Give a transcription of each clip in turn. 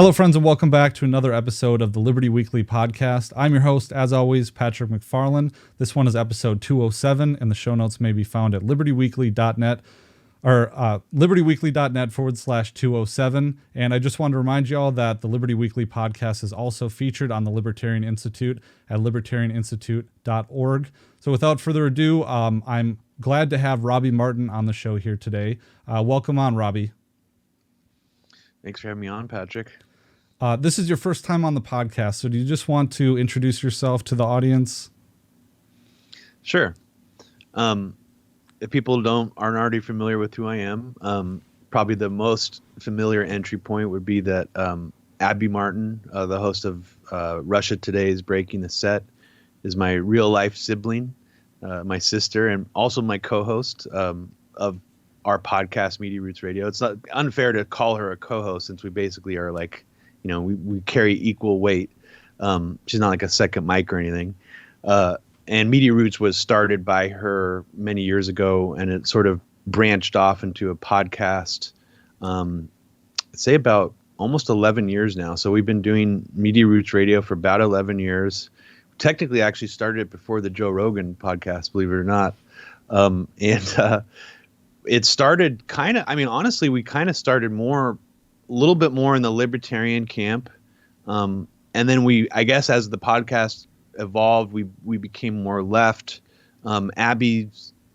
Hello, friends, and welcome back to another episode of the Liberty Weekly podcast. I'm your host, as always, Patrick McFarland. This one is episode 207, and the show notes may be found at libertyweekly.net or libertyweekly.net/207. And I just wanted to remind you all that the Liberty Weekly podcast is also featured on the Libertarian Institute at libertarianinstitute.org. So without further ado, I'm glad to have Robbie Martin on the show here today. Welcome on, Robbie. Thanks for having me on, Patrick. This is your first time on the podcast, so do you just want to introduce yourself to the audience? Sure. If people aren't already familiar with who I am, probably the most familiar entry point would be that Abby Martin, the host of Russia Today's Breaking the Set, is my real-life sibling, my sister, and also my co-host of our podcast, Media Roots Radio. It's not unfair to call her a co-host since we basically are like, we carry equal weight. She's not like a second mic or anything. And Media Roots was started by her many years ago, and it sort of branched off into a podcast, I'd say about almost 11 years now. So we've been doing Media Roots Radio for about 11 years. Technically, actually started it before the Joe Rogan podcast, believe it or not. It started honestly, we kind of started a little bit more in the libertarian camp. And then I guess as the podcast evolved, we became more left. Abby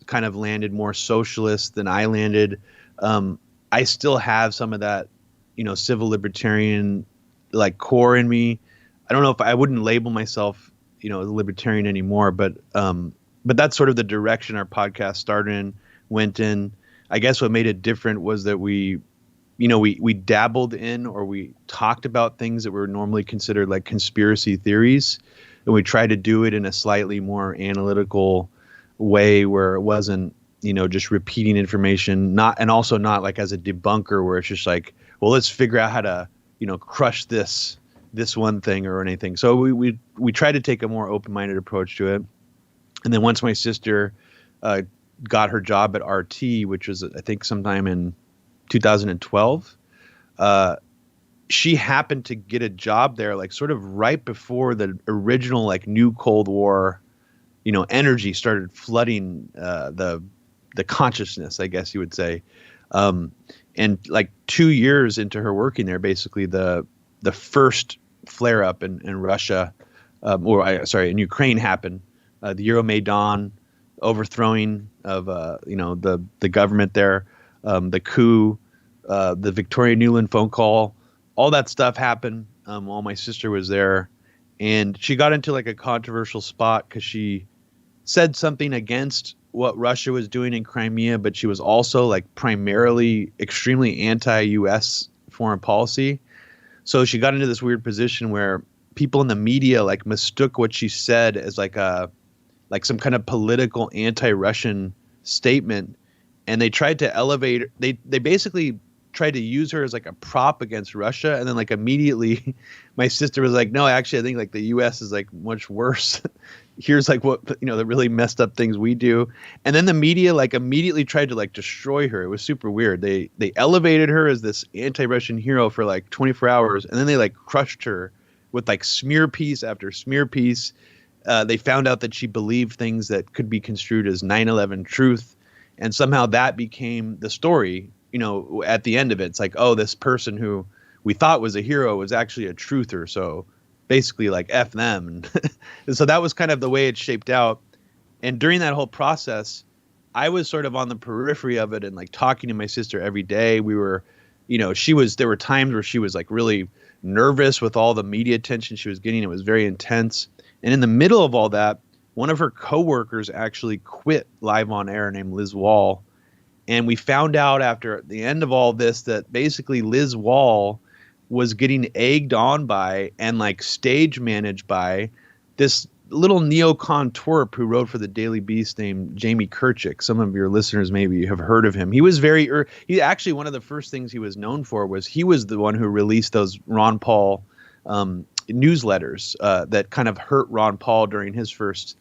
kind of landed more socialist than I landed. I still have some of that, civil libertarian like core in me. I don't know if I wouldn't label myself, as a libertarian anymore, but that's sort of the direction our podcast went in. I guess what made it different was that we dabbled in, or we talked about things that were normally considered like conspiracy theories, and we tried to do it in a slightly more analytical way where it wasn't, just repeating information, and also not like as a debunker where it's just like, well, let's figure out how to, crush this one thing or anything. So we tried to take a more open-minded approach to it. And then once my sister got her job at RT, which was I think sometime in 2012, she happened to get a job there like sort of right before the original like new Cold War, energy started flooding the consciousness, I guess you would say. And like 2 years into her working there, basically the first flare up in Russia, in Ukraine happened. The Maidan overthrowing of the government there, the coup, the Victoria Nuland phone call, all that stuff happened while my sister was there, and she got into like a controversial spot because she said something against what Russia was doing in Crimea, but she was also like primarily extremely anti-US foreign policy. So she got into this weird position where people in the media like mistook what she said as like some kind of political anti-Russian statement, and they tried to elevate. They basically tried to use her as like a prop against Russia, and then like immediately, my sister was like, "No, actually, I think like the U.S. is like much worse. Here's like what the really messed up things we do." And then the media like immediately tried to like destroy her. It was super weird. They elevated her as this anti-Russian hero for like 24 hours, and then they like crushed her with like smear piece after smear piece. They found out that she believed things that could be construed as 9/11 truth. And somehow that became the story, at the end of it. It's like, oh, this person who we thought was a hero was actually a truther. So basically like F them. And so that was kind of the way it shaped out. And during that whole process, I was sort of on the periphery of it and like talking to my sister every day. We were, there were times where she was like really nervous with all the media attention she was getting. It was very intense. And in the middle of all that, one of her coworkers actually quit live on air named Liz Wall. And we found out after the end of all this that basically Liz Wall was getting egged on by and like stage managed by this little neocon twerp who wrote for the Daily Beast named Jamie Kirchick. Some of your listeners maybe have heard of him. He was he actually, one of the first things he was known for was he was the one who released those Ron Paul newsletters that kind of hurt Ron Paul during his first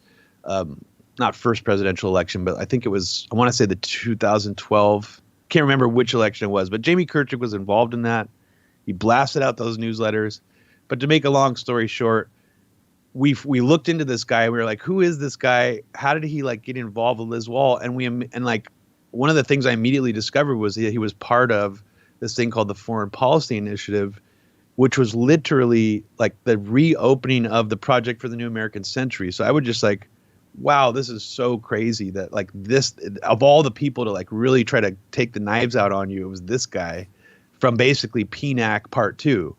not first presidential election, but I think it was, I want to say the 2012, can't remember which election it was, but Jamie Kirchick was involved in that. He blasted out those newsletters. But to make a long story short, we looked into this guy. We were like, who is this guy? How did he like get involved with Liz Wall? And like one of the things I immediately discovered was that he was part of this thing called the Foreign Policy Initiative, which was literally like the reopening of the Project for the New American Century. So I would just like, wow, this is so crazy that like this, of all the people to like really try to take the knives out on you, it was this guy from basically PNAC Part 2.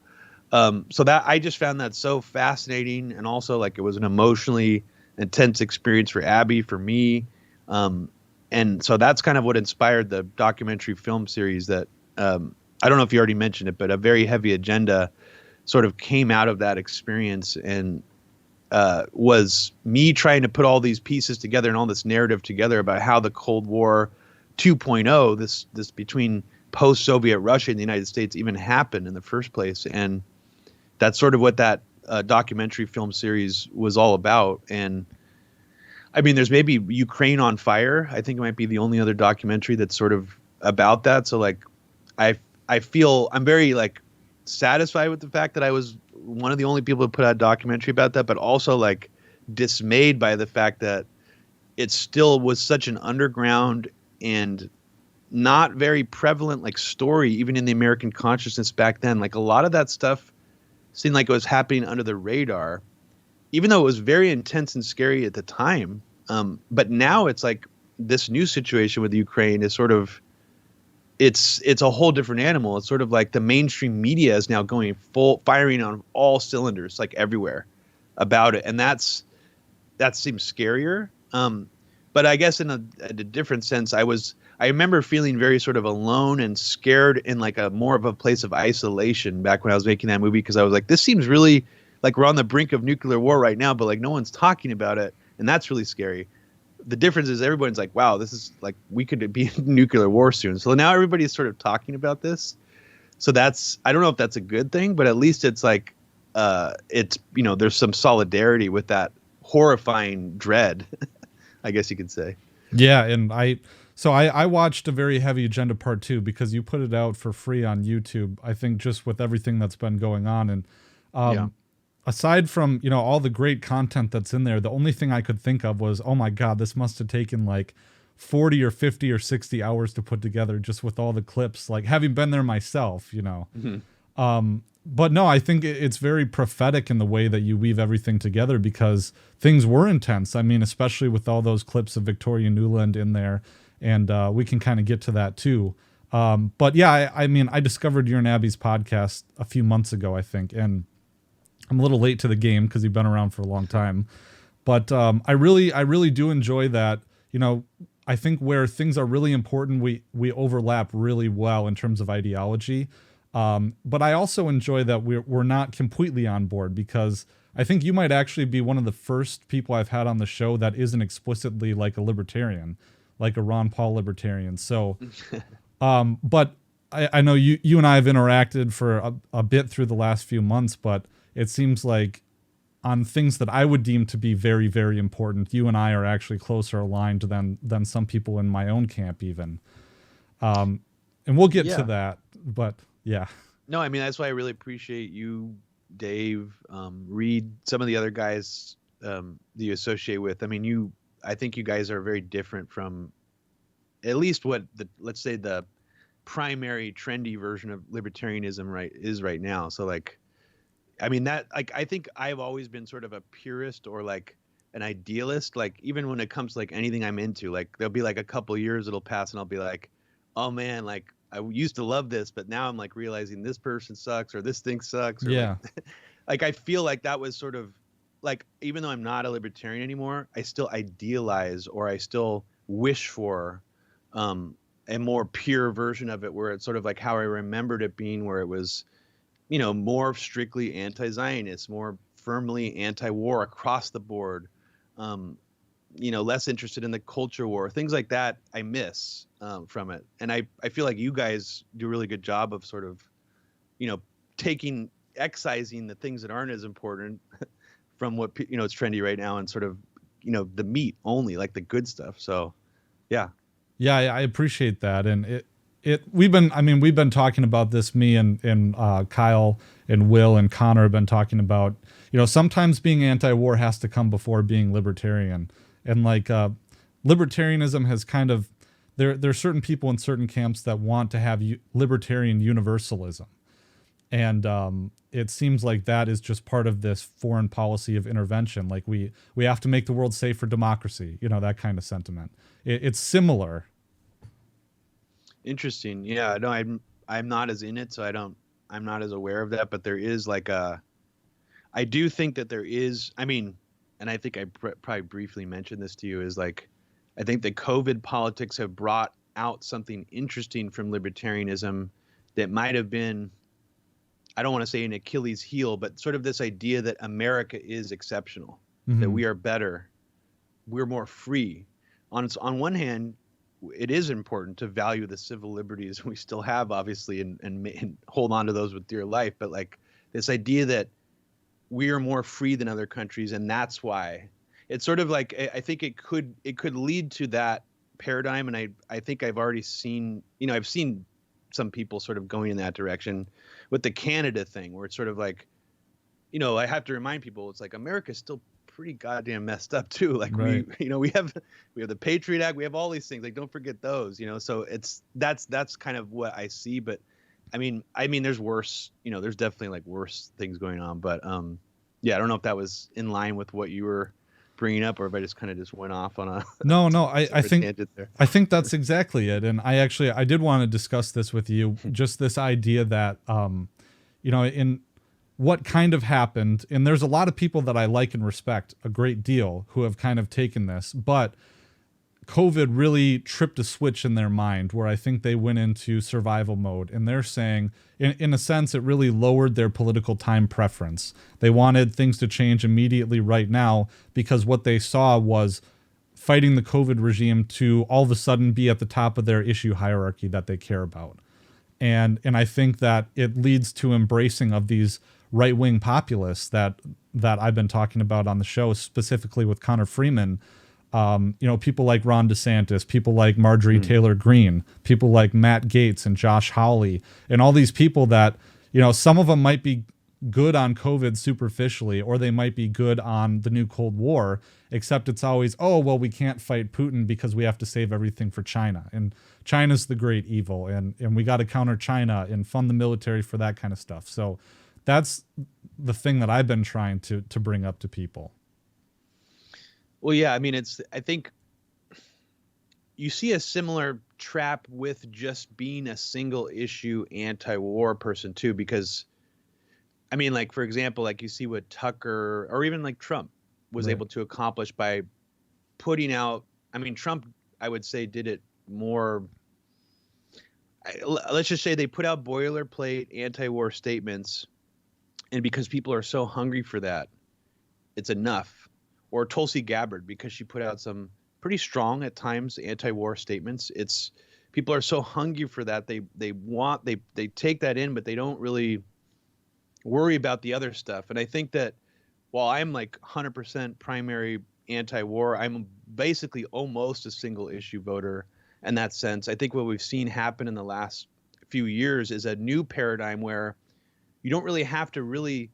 So that I just found that so fascinating, and also like it was an emotionally intense experience for Abby, for me. And so that's kind of what inspired the documentary film series that, I don't know if you already mentioned it, but A Very Heavy Agenda sort of came out of that experience, and was me trying to put all these pieces together and all this narrative together about how the Cold War 2.0, this between post-Soviet Russia and the United States, even happened in the first place. And that's sort of what that documentary film series was all about. And I mean, there's maybe Ukraine on Fire. I think it might be the only other documentary that's sort of about that. So like, I feel I'm very like satisfied with the fact that I was one of the only people to put out a documentary about that, but also like dismayed by the fact that it still was such an underground and not very prevalent like story, even in the American consciousness back then. Like a lot of that stuff seemed like it was happening under the radar, even though it was very intense and scary at the time. But now it's like this new situation with Ukraine is sort of, it's a whole different animal. It's sort of like the mainstream media is now going full firing on all cylinders, like everywhere about it. And that seems scarier. But I guess in a different sense, I remember feeling very sort of alone and scared in like a more of a place of isolation back when I was making that movie. Cause I was like, this seems really like we're on the brink of nuclear war right now, but like no one's talking about it. And that's really scary. The difference is everyone's like, wow, this is like, we could be in nuclear war soon. So now everybody's sort of talking about this. So I don't know if that's a good thing, but at least it's like, it's, there's some solidarity with that horrifying dread, I guess you could say. Yeah. And I watched A Very Heavy Agenda Part 2 because you put it out for free on YouTube, I think, just with everything that's been going on. And, aside from, all the great content that's in there, the only thing I could think of was, oh my God, this must have taken like 40 or 50 or 60 hours to put together, just with all the clips, like having been there myself, Mm-hmm. But no, I think it's very prophetic in the way that you weave everything together, because things were intense. I mean, especially with all those clips of Victoria Nuland in there, and we can kind of get to that too. But yeah, I mean, I discovered your and Abby's podcast a few months ago, I think, and I'm a little late to the game because you've been around for a long time, but I really do enjoy that. I think where things are really important, we overlap really well in terms of ideology. But I also enjoy that we're not completely on board, because I think you might actually be one of the first people I've had on the show that isn't explicitly like a libertarian, like a Ron Paul libertarian. So, but I know you and I have interacted for a bit through the last few months, but it seems like on things that I would deem to be very, very important, you and I are actually closer aligned than some people in my own camp even. And we'll get to that, but yeah. No, I mean, that's why I really appreciate you, Dave, Reed, some of the other guys that you associate with. I mean, I think you guys are very different from at least what let's say the primary trendy version of libertarianism is right now. So like, I mean, that, like, I think I've always been sort of a purist or like an idealist. Like, even when it comes to like anything I'm into, like there'll be like a couple years it'll pass and I'll be like, oh man, like I used to love this, but now I'm like realizing this person sucks or this thing sucks. Or yeah. Like I feel like that was sort of like, even though I'm not a libertarian anymore, I still idealize, or I still wish for a more pure version of it, where it's sort of like how I remembered it being, where it was, more strictly anti-Zionist, more firmly anti-war across the board, less interested in the culture war, things like that. I miss from it. And I feel like you guys do a really good job of sort of, excising the things that aren't as important from what, it's trendy right now, and sort of, the meat only, like the good stuff. So, yeah. Yeah, I appreciate that. And we've been talking about this. Me and Kyle and Will and Connor have been talking about, sometimes being anti-war has to come before being libertarian. And like, libertarianism has kind of, there's certain people in certain camps that want to have libertarian universalism. And it seems like that is just part of this foreign policy of intervention. Like we have to make the world safe for democracy, that kind of sentiment. It's similar. Interesting. Yeah, no, I'm not as in it, so I'm not as aware of that, but there is like I do think that there is, and I think I probably briefly mentioned this to you, is like, I think the COVID politics have brought out something interesting from libertarianism that might have been, I don't want to say an Achilles heel, but sort of this idea that America is exceptional, that we are better, we're more free. On one hand, it is important to value the civil liberties we still have, obviously, and hold on to those with dear life. But like this idea that we are more free than other countries, and that's why it's sort of like, I think it could lead to that paradigm. And I think I've already seen, I've seen some people sort of going in that direction with the Canada thing, where it's sort of like, I have to remind people, it's like America's still pretty goddamn messed up too. Like right. we have the Patriot Act, we have all these things. Like, don't forget those. So that's kind of what I see. But I mean, there's worse. There's definitely like worse things going on. But yeah, I don't know if that was in line with what you were bringing up, or if I just kind of just went off on a no. I think that's exactly it. And I did want to discuss this with you. Just this idea that in what kind of happened, and there's a lot of people that I like and respect a great deal who have kind of taken this, but COVID really tripped a switch in their mind where I think they went into survival mode, and they're saying, in a sense, it really lowered their political time preference. They wanted things to change immediately right now, because what they saw was fighting the COVID regime to all of a sudden be at the top of their issue hierarchy that they care about. And I think that it leads to embracing of these right-wing populists that I've been talking about on the show, specifically with Connor Freeman. People like Ron DeSantis, people like Marjorie Taylor Greene, people like Matt Gaetz and Josh Hawley, and all these people that, some of them might be good on COVID superficially, or they might be good on the new Cold War, except it's always, oh, well, we can't fight Putin because we have to save everything for China. And China's the great evil, and we got to counter China and fund the military for that kind of stuff. So that's the thing that I've been trying to bring up to people. Well, yeah, I think you see a similar trap with just being a single issue anti-war person too, because like, for example, like you see what Tucker or even like Trump was able to accomplish by putting out, Trump, I would say, did it more. Let's just say they put out boilerplate anti-war statements, and because people are so hungry for that, it's enough. Or Tulsi Gabbard, because she put out some pretty strong at times anti-war statements. It's people are so hungry for that, they take that in, but they don't really worry about the other stuff. And I think that while I'm like 100% primary anti-war, I'm basically almost a single issue voter in that sense. I think what we've seen happen in the last few years is a new paradigm where you don't really have to really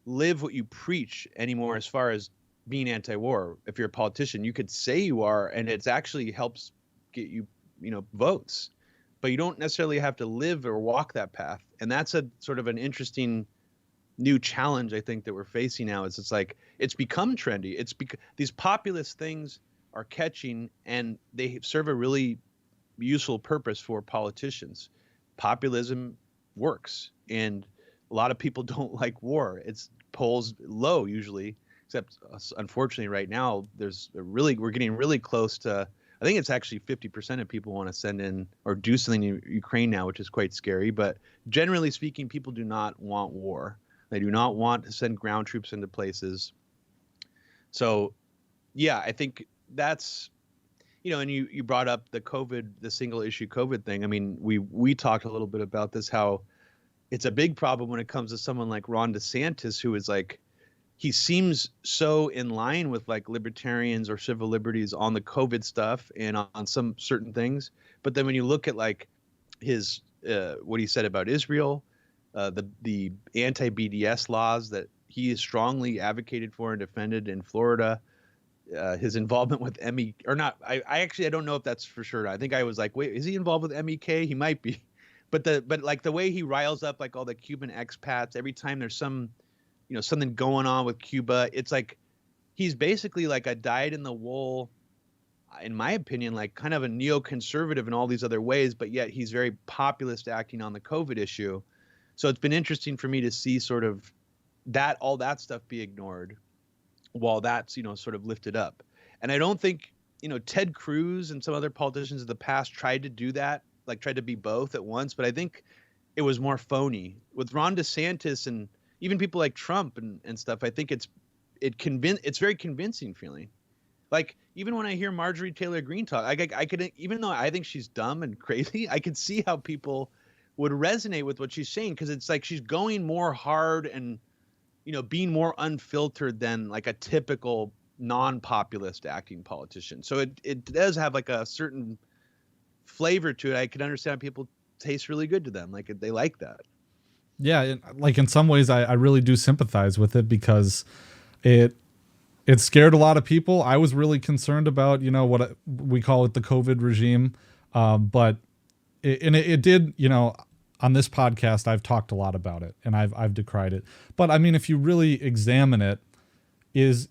live what you preach anymore as far as being anti-war. If you're a politician, you could say you are, and it actually helps get you, votes, but you don't necessarily have to live or walk that path. And that's a sort of an interesting new challenge, I think, that we're facing now. Is it's like, it's become trendy. It's because these populist things are catching, and they serve a really useful purpose for politicians. Populism works, and a lot of people don't like war. It's polls low usually, except unfortunately right now we're getting really close to, I think it's actually 50% of people want to send in or do something in Ukraine now, which is quite scary. But generally speaking, people do not want war. They do not want to send ground troops into places. So yeah, I think that's, and you brought up the single issue COVID thing. We talked a little bit about this, how it's a big problem when it comes to someone like Ron DeSantis, who is like, he seems so in line with like libertarians or civil liberties on the COVID stuff and on some certain things. But then when you look at like his what he said about Israel, the anti-BDS laws that he has strongly advocated for and defended in Florida, his involvement with MEK or not. I actually I don't know if that's for sure. I think I was like, wait, is he involved with MEK? He might be, but like the way he riles up like all the Cuban expats every time there's some, something going on with Cuba, it's like he's basically like a dyed in the wool, in my opinion, like kind of a neoconservative in all these other ways, but yet he's very populist acting on the COVID issue. So it's been interesting for me to see sort of that all that stuff be ignored while that's, sort of lifted up. And I don't think, Ted Cruz and some other politicians of the past tried to do that, like tried to be both at once, but I think it was more phony. With Ron DeSantis and even people like Trump and stuff, I think it's very convincing feeling. Like, even when I hear Marjorie Taylor Greene talk, I could, even though I think she's dumb and crazy, I could see how people would resonate with what she's saying, because it's like she's going more hard and, being more unfiltered than like a typical non-populist acting politician. So it does have like a certain flavor to it. I can understand people taste really good to them. Like they like that. Yeah. Like in some ways I really do sympathize with it, because it scared a lot of people. I was really concerned about, what we call it, the COVID regime. But it did, on this podcast, I've talked a lot about it and I've decried it. But I mean, if you really examine it, is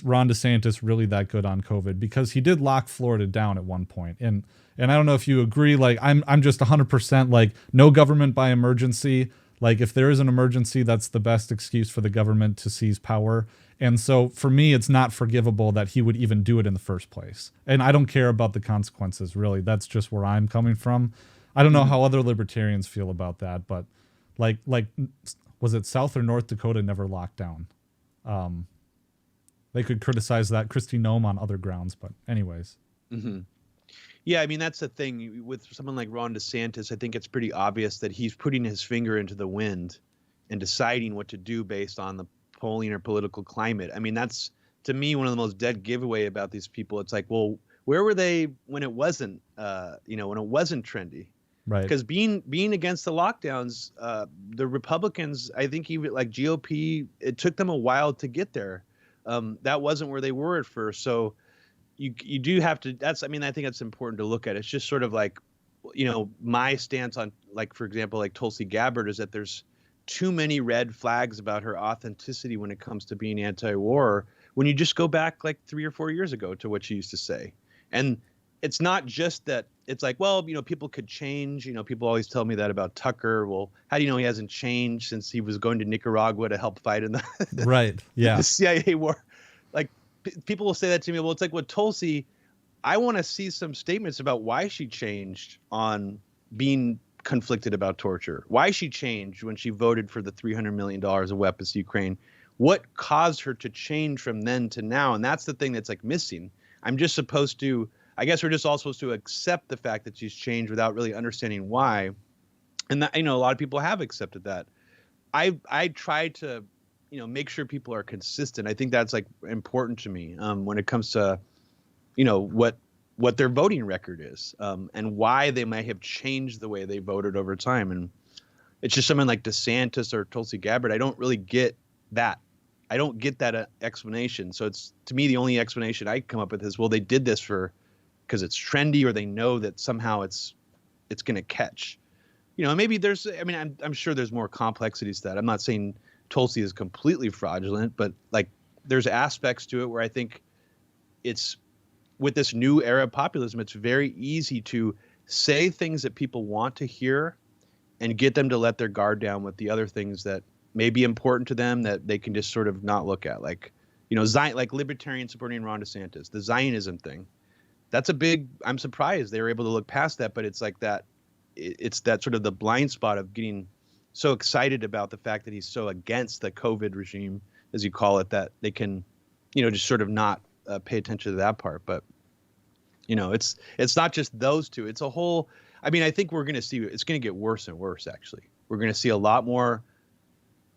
Ron DeSantis really that good on COVID? Because he did lock Florida down at one point. And I don't know if you agree, like I'm just 100% like no government by emergency. Like if there is an emergency, that's the best excuse for the government to seize power. And so for me, it's not forgivable that he would even do it in the first place. And I don't care about the consequences, really. That's just where I'm coming from. I don't know how other libertarians feel about that, but like was it South or North Dakota never locked down? They could criticize that Kristi Noem on other grounds, but anyways. Mm-hmm. Yeah, I mean, that's the thing with someone like Ron DeSantis. I think it's pretty obvious that he's putting his finger into the wind and deciding what to do based on the polling or political climate. I mean, that's, to me, one of the most dead giveaway about these people. It's like, well, where were they when it wasn't, when it wasn't trendy? Right. Because being against the lockdowns, the Republicans, I think even like GOP, it took them a while to get there. That wasn't where they were at first. So you do have to, I think that's important to look at. It's just sort of like, my stance on, like, for example, like Tulsi Gabbard, is that there's too many red flags about her authenticity when it comes to being anti-war, when you just go back like 3 or 4 years ago to what she used to say. And it's not just that it's like, well, people could change. People always tell me that about Tucker. Well, how do you know he hasn't changed since he was going to Nicaragua to help fight in the right? Yeah, the CIA war? Like people will say that to me. Well, it's like with Tulsi, I want to see some statements about why she changed on being conflicted about torture, why she changed when she voted for the $300 million of weapons to Ukraine. What caused her to change from then to now? And that's the thing that's like missing. I guess we're just all supposed to accept the fact that she's changed without really understanding why. And that, a lot of people have accepted that. I try to, make sure people are consistent. I think that's like important to me when it comes to, what their voting record is and why they might have changed the way they voted over time. And it's just someone like DeSantis or Tulsi Gabbard. I don't really get that. I don't get that explanation. So it's, to me, the only explanation I come up with is, well, they did this because it's trendy, or they know that somehow it's going to catch, maybe there's, I'm sure there's more complexities to that. I'm not saying Tulsi is completely fraudulent, but like there's aspects to it where I think it's, with this new era of populism, it's very easy to say things that people want to hear and get them to let their guard down with the other things that may be important to them that they can just sort of not look at. Like, like libertarians supporting Ron DeSantis, the Zionism thing. That's I'm surprised they were able to look past that, but it's like that, it's that sort of the blind spot of getting so excited about the fact that he's so against the COVID regime, as you call it, that they can, just sort of not pay attention to that part. But, it's not just those two. It's a whole, I think we're going to see, it's going to get worse and worse, actually. We're going to see a lot more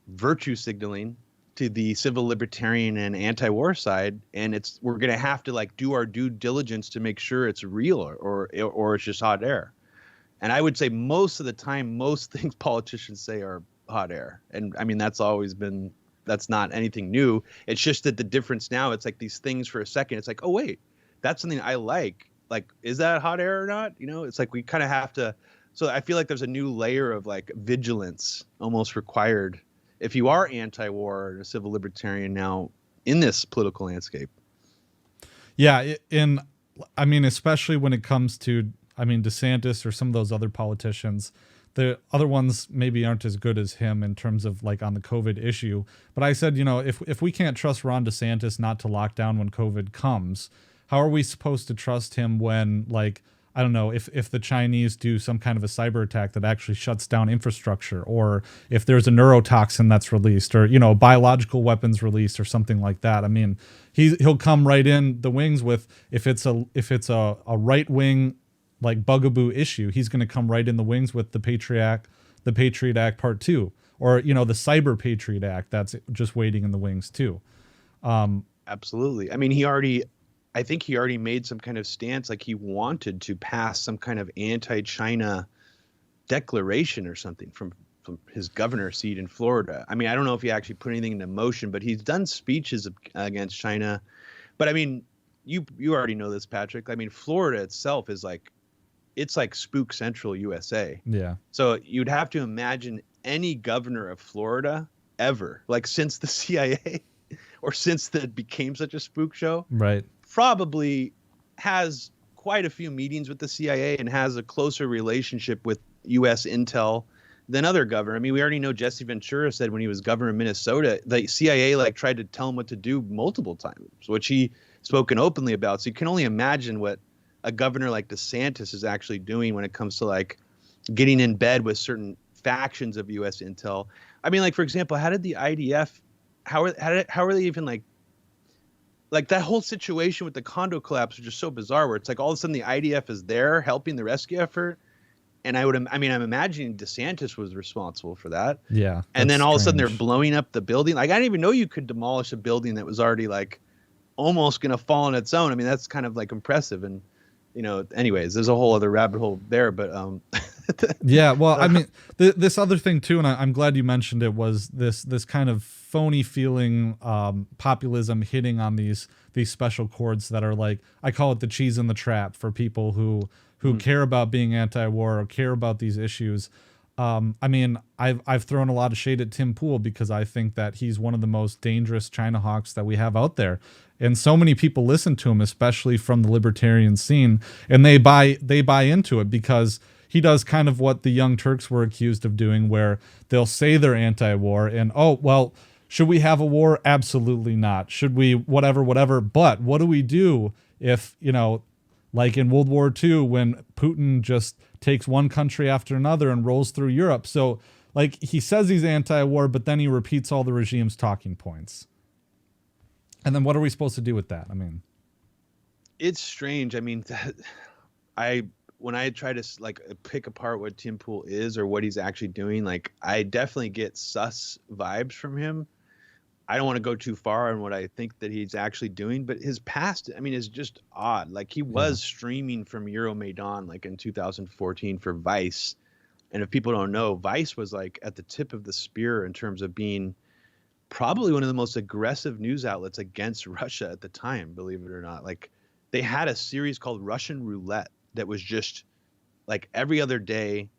virtue signaling to the civil libertarian and anti-war side, and we're going to have to like do our due diligence to make sure it's real or it's just hot air. And I would say most of the time, most things politicians say are hot air. And I mean, that's not anything new. It's just that the difference now, it's like these things for a second. It's like, oh, wait, that's something I like. Like, is that hot air or not? You know, it's like we kind of have to. So I feel like there's a new layer of like vigilance almost required if you are anti-war or a civil libertarian now in this political landscape. Yeah. I mean, especially when it comes to, I mean, DeSantis or some of those other politicians, the other ones maybe aren't as good as him in terms of like on the COVID issue. But I said, you know, if we can't trust Ron DeSantis not to lock down when COVID comes, how are we supposed to trust him when, like, I don't know, if the Chinese do some kind of a cyber attack that actually shuts down infrastructure, or if there's a neurotoxin that's released, or, you know, biological weapons released or something like that. I mean, he'll come right in the wings with, if it's a right wing like bugaboo issue, he's going to come right in the wings with the Patriot Act Part 2, or, you know, the Cyber Patriot Act that's just waiting in the wings too. Absolutely. I mean, I think he already made some kind of stance, like he wanted to pass some kind of anti-China declaration or something from his governor seat in Florida. I mean, I don't know if he actually put anything into motion, but he's done speeches against China. But I mean, you already know this, Patrick. I mean, Florida itself is like, it's like spook central USA. Yeah. So you'd have to imagine any governor of Florida ever, like since the CIA or since that became such a spook show, right, probably has quite a few meetings with the CIA and has a closer relationship with U.S. intel than other governors. I mean, we already know Jesse Ventura said when he was governor of Minnesota, the CIA like tried to tell him what to do multiple times, which he spoken openly about. So you can only imagine what a governor like DeSantis is actually doing when it comes to like getting in bed with certain factions of U.S. intel. I mean, like, for example, how did the IDF, how are they even like that whole situation with the condo collapse was just so bizarre, where it's like all of a sudden the IDF is there helping the rescue effort. And I'm imagining DeSantis was responsible for that. Yeah. And then all of a sudden they're strange. blowing up the building. Like, I didn't even know you could demolish a building that was already like almost going to fall on its own. I mean, that's kind of like impressive. And, you know, anyways, there's a whole other rabbit hole there, but, yeah, well, I mean, this other thing too, and I'm glad you mentioned it, was this kind of phony feeling, populism hitting on these special chords that are like, I call it the cheese in the trap for people who care about being anti-war or care about these issues. I mean, I've thrown a lot of shade at Tim Pool because I think that he's one of the most dangerous China hawks that we have out there. And so many people listen to him, especially from the libertarian scene, and they buy into it because he does kind of what the Young Turks were accused of doing, where they'll say they're anti-war and, oh, well, should we have a war? Absolutely not. Should we whatever. But what do we do if, you know, like in World War II, when Putin just takes one country after another and rolls through Europe? So, like, he says he's anti-war, but then he repeats all the regime's talking points. And then what are we supposed to do with that? I mean, it's strange. I mean, when I try to like pick apart what Tim Pool is or what he's actually doing, like, I definitely get sus vibes from him. I don't want to go too far on what I think that he's actually doing, but his past, I mean, is just odd. Like, he was streaming from Euromaidan like in 2014 for Vice. And if people don't know, Vice was like at the tip of the spear in terms of being probably one of the most aggressive news outlets against Russia at the time, believe it or not. Like, they had a series called Russian Roulette that was just like every other day,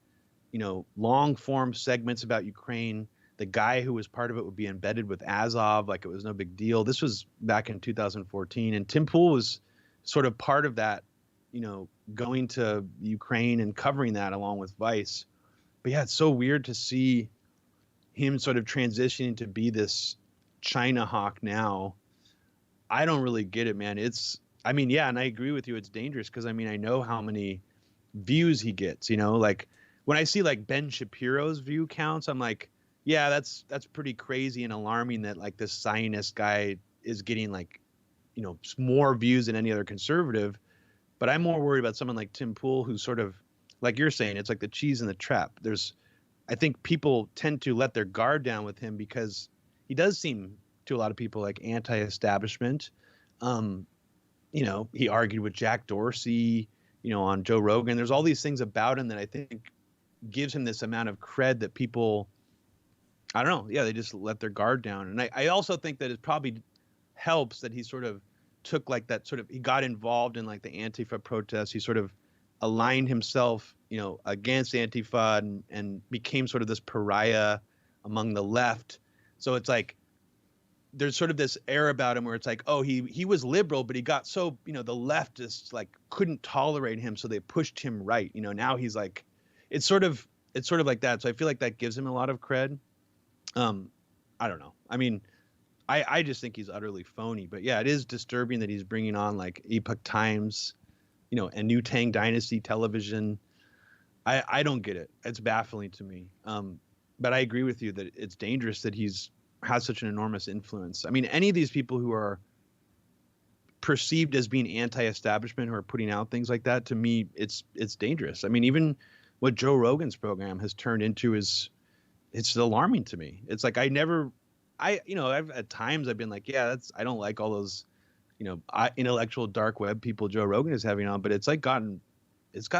you know, long form segments about Ukraine. The guy who was part of it would be embedded with Azov, like it was no big deal. This was back in 2014. And Tim Pool was sort of part of that, you know, going to Ukraine and covering that along with Vice. But yeah, it's so weird to see him sort of transitioning to be this China hawk now. I don't really get it, man. I mean, yeah, and I agree with you. It's dangerous because, I mean, I know how many views he gets, you know, like when I see like Ben Shapiro's view counts, I'm like, yeah, that's pretty crazy and alarming that like this Zionist guy is getting like, you know, more views than any other conservative. But I'm more worried about someone like Tim Pool, who's sort of like you're saying, it's like the cheese in the trap. I think people tend to let their guard down with him because he does seem to a lot of people like anti-establishment. You know, he argued with Jack Dorsey. on Joe Rogan. There's all these things about him that I think gives him this amount of cred that people, I don't know, yeah, they just let their guard down. And I also think that it probably helps that he sort of took like that sort of, he got involved in like the Antifa protests. He sort of aligned himself, against Antifa and became sort of this pariah among the left. So it's like, there's sort of this air about him where it's like, oh, he was liberal, but he got so, the leftists like couldn't tolerate him. So they pushed him right. Now he's like, it's sort of like that. So I feel like that gives him a lot of cred. I don't know. I mean, I just think he's utterly phony, but yeah, it is disturbing that he's bringing on like Epoch Times, and New Tang Dynasty television. I don't get it. It's baffling to me. But I agree with you that it's dangerous that has such an enormous influence. I mean, any of these people who are perceived as being anti-establishment who are putting out things like that, to me, it's dangerous. I mean, even what Joe Rogan's program has turned into it's alarming to me. It's like I've at times I've been like, yeah, I don't like all those, intellectual dark web people Joe Rogan is having on, but it's gotten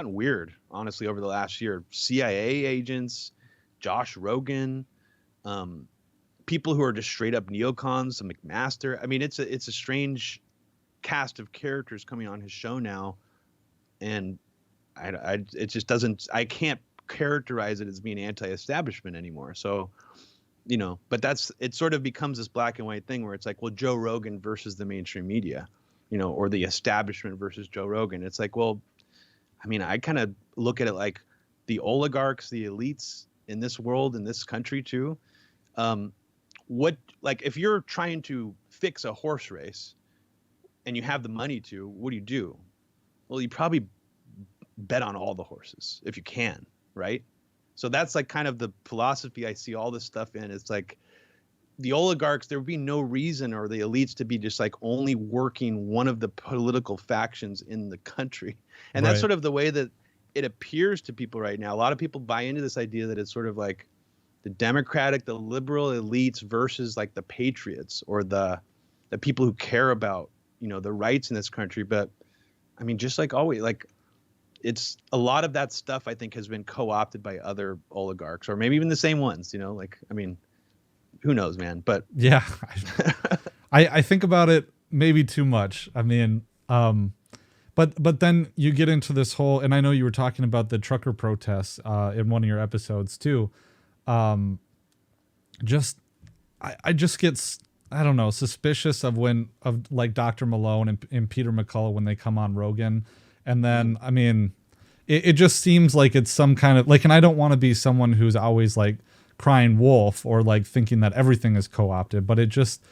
weird, honestly, over the last year. CIA agents, Josh Rogan, people who are just straight up neocons, the McMaster. I mean, it's a strange cast of characters coming on his show now, and it just doesn't. I can't characterize it as being anti-establishment anymore. So, but it sort of becomes this black and white thing where it's like, well, Joe Rogan versus the mainstream media, or the establishment versus Joe Rogan. It's like, well, I mean, I kind of look at it like the oligarchs, the elites in this world, in this country too. If you're trying to fix a horse race and you have the money to, what do? Well, you probably bet on all the horses if you can, right? So that's like kind of the philosophy I see all this stuff in. It's like the oligarchs, there would be no reason, or the elites, to be just like only working one of the political factions in the country. And that's sort of the way that it appears to people right now. A lot of people buy into this idea that it's sort of like the Democratic, the liberal elites versus like the patriots, or the people who care about, the rights in this country. But I mean, just like always, like it's a lot of that stuff I think has been co-opted by other oligarchs, or maybe even the same ones, like, I mean, who knows, man? But yeah, I think about it maybe too much. I mean, but then you get into this whole, and I know you were talking about the trucker protests in one of your episodes too. I just get, I don't know, suspicious of like Dr. Malone and Peter McCullough when they come on Rogan. And then, I mean, it just seems like it's some kind of like, and I don't want to be someone who's always like crying wolf or like thinking that everything is co-opted, but it just,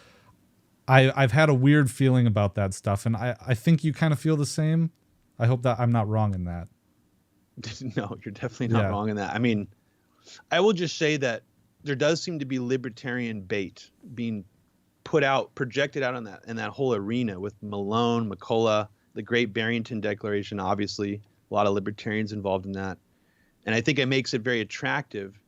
I've had a weird feeling about that stuff. And I think you kind of feel the same. I hope that I'm not wrong in that. No, you're definitely not wrong in that. I mean, I will just say that there does seem to be libertarian bait being projected out in that whole arena with Malone, McCullough, the Great Barrington Declaration, obviously a lot of libertarians involved in that. And I think it makes it very attractive.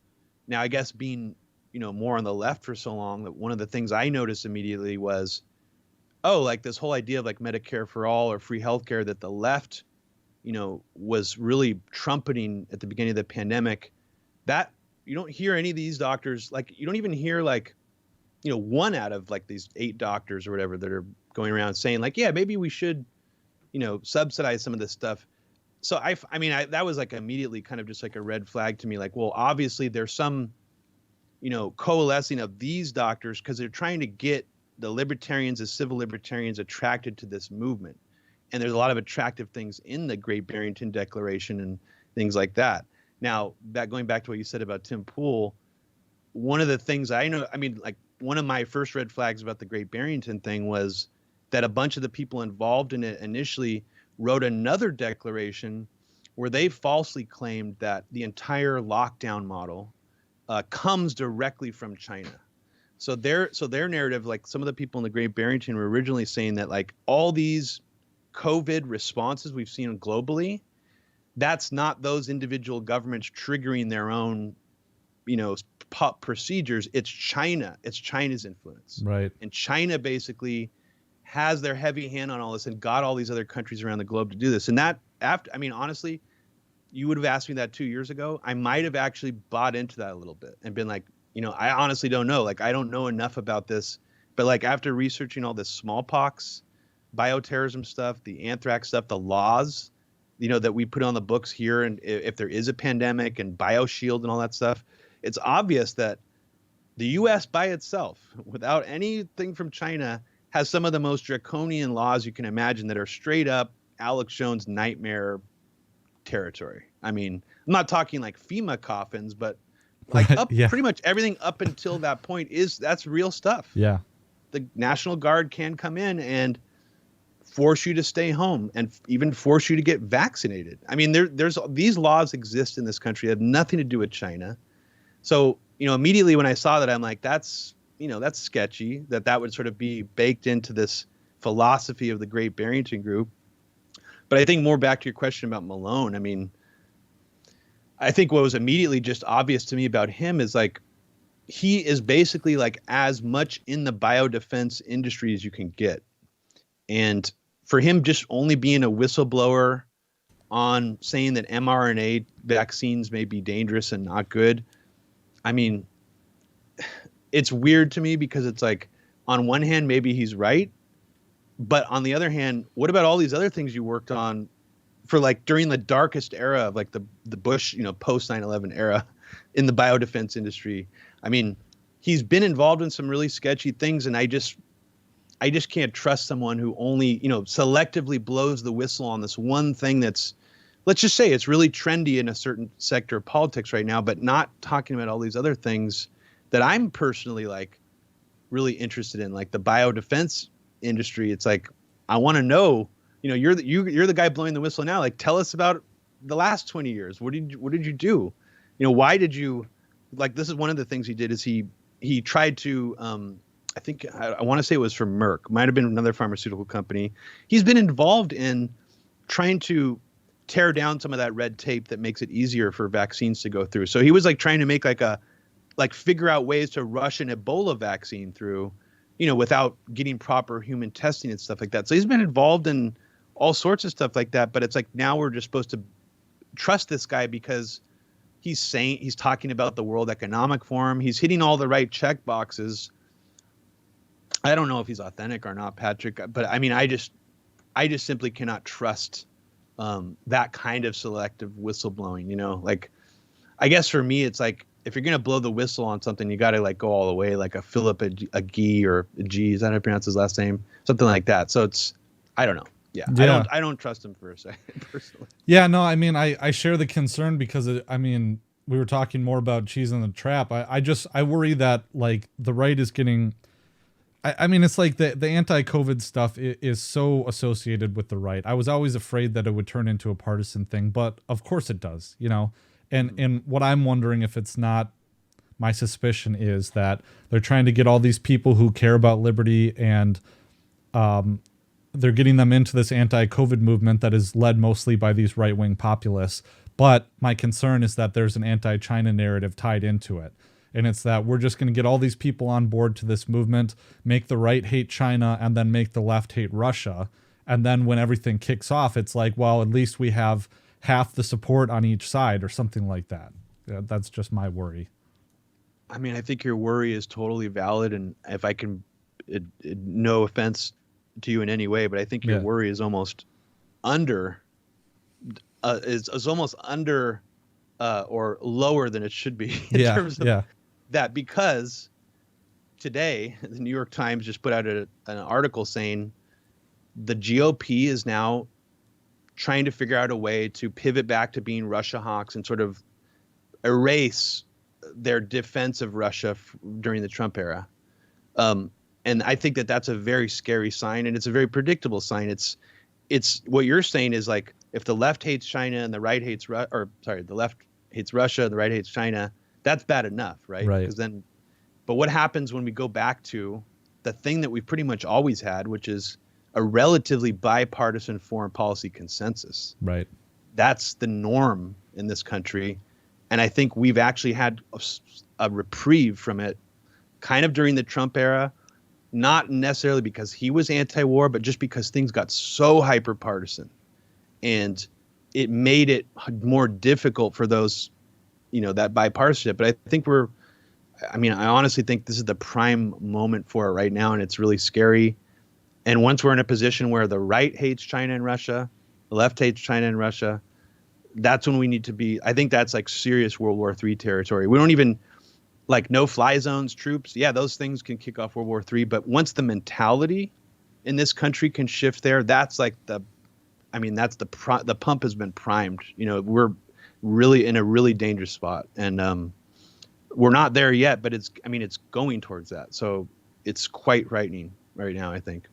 Now, I guess being, more on the left for so long, that one of the things I noticed immediately was, like this whole idea of like Medicare for all or free healthcare that the left, was really trumpeting at the beginning of the pandemic. That you don't hear any of these doctors, like you don't even hear like, one out of like these 8 doctors or whatever that are going around saying like, yeah, maybe we should, subsidize some of this stuff. So I mean, that was like immediately kind of just like a red flag to me. Like, well, obviously there's some, coalescing of these doctors because they're trying to get the libertarians, the civil libertarians, attracted to this movement. And there's a lot of attractive things in the Great Barrington Declaration and things like that. Now, going back to what you said about Tim Pool, one of the things one of my first red flags about the Great Barrington thing was that a bunch of the people involved in it initially wrote another declaration where they falsely claimed that the entire lockdown model comes directly from China. So their narrative, like some of the people in the Great Barrington were originally saying that like all these COVID responses we've seen globally, that's not those individual governments triggering their own, procedures. It's China. It's China's influence. Right. And China basically has their heavy hand on all this and got all these other countries around the globe to do this. And that honestly, you would have asked me that 2 years ago. I might have actually bought into that a little bit and been like, I honestly don't know. Like, I don't know enough about this. But like after researching all this smallpox, bioterrorism stuff, the anthrax stuff, the laws, that we put on the books here, and if there is a pandemic and BioShield and all that stuff, it's obvious that the U.S. by itself, without anything from China, has some of the most draconian laws you can imagine that are straight up Alex Jones nightmare territory. I mean, I'm not talking like FEMA coffins, but like pretty much everything up until that point that's real stuff. Yeah. The National Guard can come in and force you to stay home and even force you to get vaccinated. I mean, there's these laws exist in this country that have nothing to do with China. So, immediately when I saw that, I'm like, that's sketchy that would sort of be baked into this philosophy of the Great Barrington Group. But I think more back to your question about Malone. I mean, I think what was immediately just obvious to me about him is like, he is basically like as much in the biodefense industry as you can get. And for him just only being a whistleblower on saying that mRNA vaccines may be dangerous and not good, I mean, it's weird to me because it's like, on one hand, maybe he's right. But on the other hand, what about all these other things you worked on for like during the darkest era of like the Bush, post 9/11 era in the biodefense industry? I mean, he's been involved in some really sketchy things, and I just can't trust someone who only, selectively blows the whistle on this one thing that's, let's just say it's really trendy in a certain sector of politics right now, but not talking about all these other things that I'm personally like really interested in, like the biodefense industry. It's like, I want to know, you're the guy blowing the whistle now. Like, tell us about the last 20 years. What did you do? Why did you, like, this is one of the things he did is he tried to, I think I want to say it was for Merck, might've been another pharmaceutical company. He's been involved in trying to tear down some of that red tape that makes it easier for vaccines to go through. So he was like trying to make figure out ways to rush an Ebola vaccine through, without getting proper human testing and stuff like that. So he's been involved in all sorts of stuff like that. But it's like, now we're just supposed to trust this guy because he's talking about the World Economic Forum. He's hitting all the right check boxes. I don't know if he's authentic or not, Patrick, but I mean, I just simply cannot trust that kind of selective whistleblowing, like, I guess for me, it's like, if you're going to blow the whistle on something, you got to like go all the way, like a Philip Agee or Agee, is that how I pronounce his last name? Something like that. So it's, I don't know. Yeah. I don't trust him for a second personally. Yeah, no, I mean, I share the concern because we were talking more about cheese in the trap. I worry that like the right is getting, I mean, it's like the anti-COVID stuff is so associated with the right. I was always afraid that it would turn into a partisan thing, but of course it does, And what I'm wondering if it's not, my suspicion is that they're trying to get all these people who care about liberty and they're getting them into this anti-COVID movement that is led mostly by these right-wing populists. But my concern is that there's an anti-China narrative tied into it. And it's that we're just going to get all these people on board to this movement, make the right hate China, and then make the left hate Russia. And then when everything kicks off, it's like, well, at least we have half the support on each side or something like that. Yeah, that's just my worry. I mean, I think your worry is totally valid. And if I can, no offense to you in any way, but I think your worry is almost under, or lower than it should be in terms of that, because today the New York Times just put out an article saying the GOP is now trying to figure out a way to pivot back to being Russia hawks and sort of erase their defense of Russia during the Trump era. And I think that that's a very scary sign, and it's a very predictable sign. It's what you're saying is like, if the left hates China and the right hates the left hates Russia and the right hates China, that's bad enough, right? Right. But what happens when we go back to the thing that we've pretty much always had, which is a relatively bipartisan foreign policy consensus? Right. That's the norm in this country. And I think we've actually had a reprieve from it kind of during the Trump era, not necessarily because he was anti-war, but just because things got so hyper partisan. And it made it more difficult for those, that bipartisanship. But I honestly think this is the prime moment for it right now, and it's really scary. And once we're in a position where the right hates China and Russia, the left hates China and Russia, that's when we need to be. I think that's like serious World War III territory. We don't even like no-fly zones troops. Yeah, those things can kick off World War III. But once the mentality in this country can shift there, that's like the pump has been primed. We're really in a really dangerous spot, and we're not there yet, but it's going towards that. So it's quite frightening right now, I think.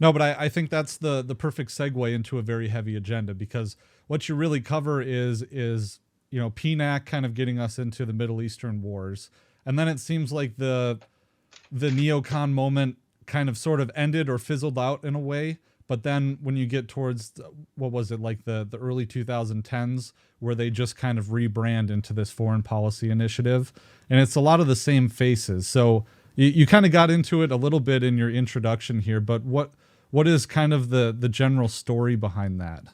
No, but I think that's the perfect segue into a very heavy agenda, because what you really cover is PNAC kind of getting us into the Middle Eastern wars, and then it seems like the neocon moment kind of sort of ended or fizzled out in a way. But then when you get towards, what was it, like the early 2010s, where they just kind of rebrand into this foreign policy initiative, and it's a lot of the same faces. So you kind of got into it a little bit in your introduction here, but what is kind of the general story behind that?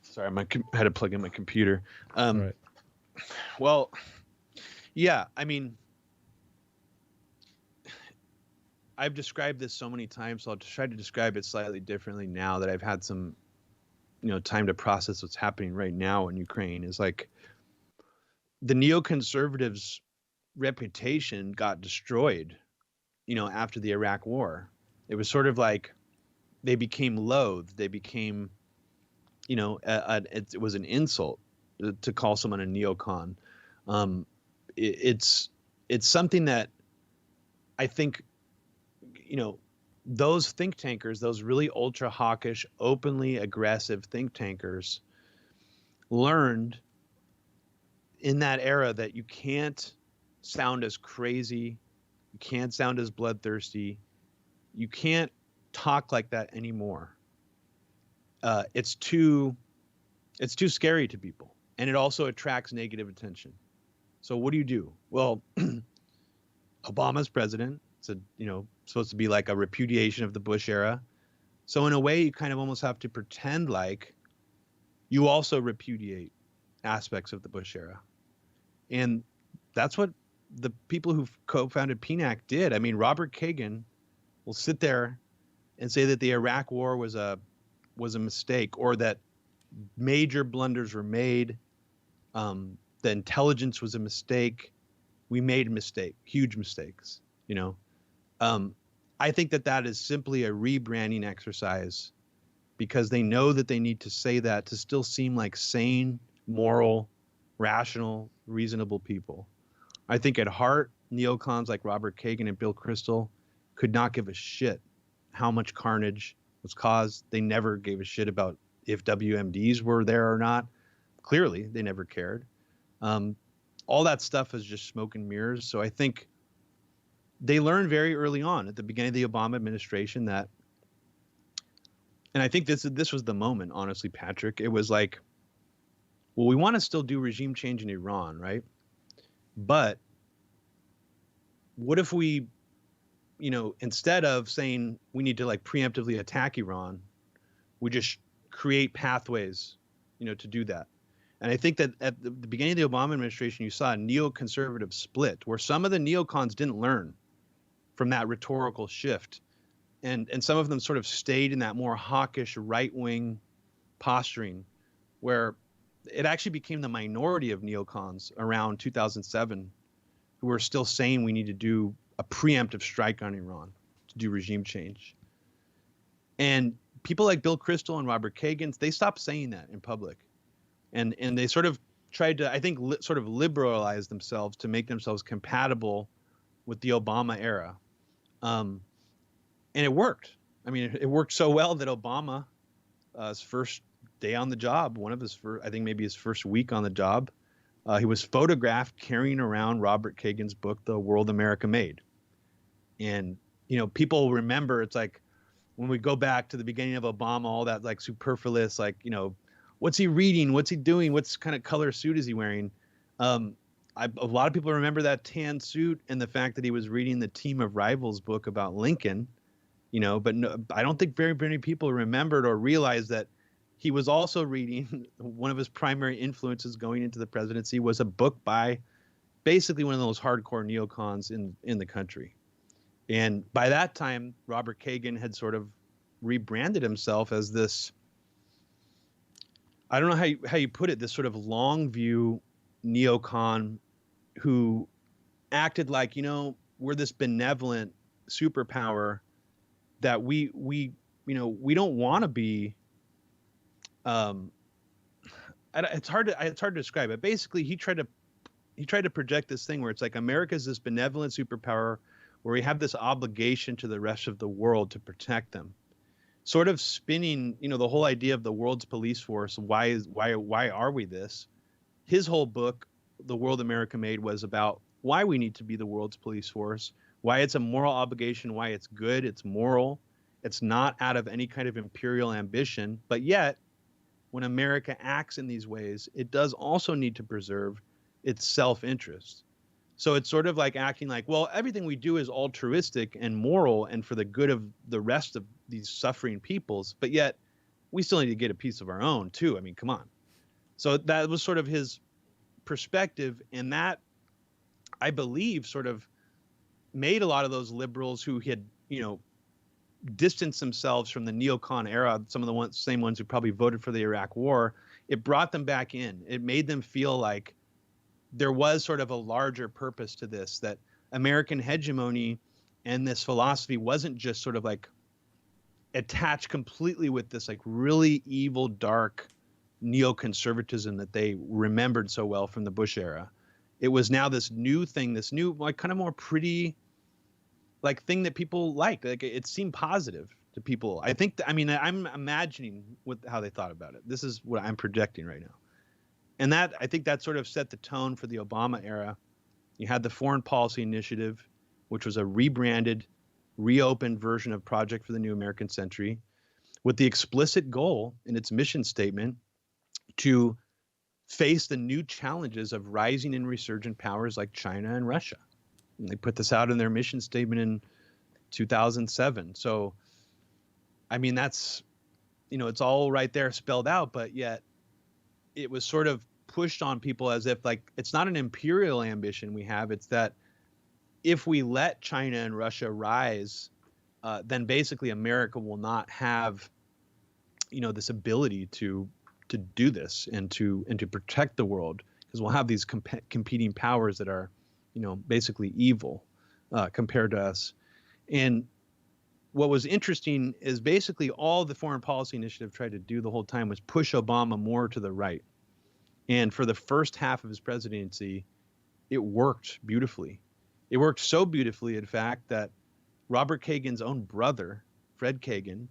Sorry, I had to plug in my computer. Right. Well, yeah, I've described this so many times, so I'll try to describe it slightly differently now that I've had some, time to process what's happening right now in Ukraine. Is like the neoconservatives' reputation got destroyed, after the Iraq War. It was sort of like they became loathed. They became, it was an insult to call someone a neocon. It's something that I think, those think tankers, those really ultra hawkish, openly aggressive think tankers, learned in that era that you can't sound as crazy, you can't sound as bloodthirsty, you can't talk like that anymore. It's too scary to people, and it also attracts negative attention. So what do? Well, Obama's president. It's supposed to be like a repudiation of the Bush era. So in a way, you kind of almost have to pretend like you also repudiate aspects of the Bush era. And that's what the people who co-founded PNAC did. Robert Kagan will sit there and say that the Iraq War was a mistake, or that major blunders were made. The intelligence was a mistake. We made huge mistakes, I think that is simply a rebranding exercise, because they know that they need to say that to still seem like sane, moral, rational, reasonable people. I think at heart, neocons like Robert Kagan and Bill Kristol could not give a shit how much carnage was caused. They never gave a shit about if WMDs were there or not. Clearly, they never cared. All that stuff is just smoke and mirrors. So I think they learned very early on at the beginning of the Obama administration that, and I think this was the moment, honestly, Patrick. It was like, well, we want to still do regime change in Iran, right? But what if we, instead of saying we need to like preemptively attack Iran, we just create pathways, to do that. And I think that at the beginning of the Obama administration, you saw a neoconservative split where some of the neocons didn't learn from that rhetorical shift. And some of them sort of stayed in that more hawkish right-wing posturing, where it actually became the minority of neocons around 2007 who were still saying we need to do a preemptive strike on Iran to do regime change. And people like Bill Kristol and Robert Kagan, they stopped saying that in public. And they sort of tried to, I think, sort of liberalize themselves to make themselves compatible with the Obama era. And it worked. It worked so well that Obama, his first day on the job, I think maybe his first week on the job, he was photographed carrying around Robert Kagan's book, The World America Made. And, people remember, it's like when we go back to the beginning of Obama, all that like superfluous, like, what's he reading? What's he doing? What's kind of color suit is he wearing? A lot of people remember that tan suit and the fact that he was reading the Team of Rivals book about Lincoln, but no, I don't think very many people remembered or realized that he was also reading one of his primary influences going into the presidency was a book by basically one of those hardcore neocons in the country. And by that time, Robert Kagan had sort of rebranded himself as this, I don't know how you put it, this sort of long view neocon who acted like, we're this benevolent superpower that we don't want to be. It's hard to describe it. Basically, he tried to project this thing where it's like America's this benevolent superpower where we have this obligation to the rest of the world to protect them. Sort of spinning, the whole idea of the world's police force. Why are we this? His whole book, The World America Made, was about why we need to be the world's police force, why it's a moral obligation, why it's good, it's moral, it's not out of any kind of imperial ambition, but yet when America acts in these ways, it does also need to preserve its self-interest. So it's sort of like acting like, well, everything we do is altruistic and moral and for the good of the rest of these suffering peoples, but yet we still need to get a piece of our own too. I mean, come on. So that was sort of his perspective, and that, I believe, sort of made a lot of those liberals who had, distanced themselves from the neocon era, some of the same ones who probably voted for the Iraq War, it brought them back in. It made them feel like there was sort of a larger purpose to this, that American hegemony and this philosophy wasn't just sort of like attached completely with this like really evil, dark neoconservatism that they remembered so well from the Bush era. It was now this new thing, this new, like, kind of more pretty, like, thing that people liked. Like, it seemed positive to people. I think, I'm imagining how they thought about it. This is what I'm projecting right now. And I think that sort of set the tone for the Obama era. You had the Foreign Policy Initiative, which was a rebranded, reopened version of Project for the New American Century, with the explicit goal in its mission statement to face the new challenges of rising and resurgent powers like China and Russia. And they put this out in their mission statement in 2007. So, that's, it's all right there spelled out, but yet it was sort of pushed on people as if, like, it's not an imperial ambition we have. It's that if we let China and Russia rise, then basically America will not have, this ability to do this and to protect the world, because we'll have these competing powers that are, basically evil compared to us. And what was interesting is basically all the Foreign Policy Initiative tried to do the whole time was push Obama more to the right. And for the first half of his presidency, it worked beautifully. It worked so beautifully, in fact, that Robert Kagan's own brother, Fred Kagan,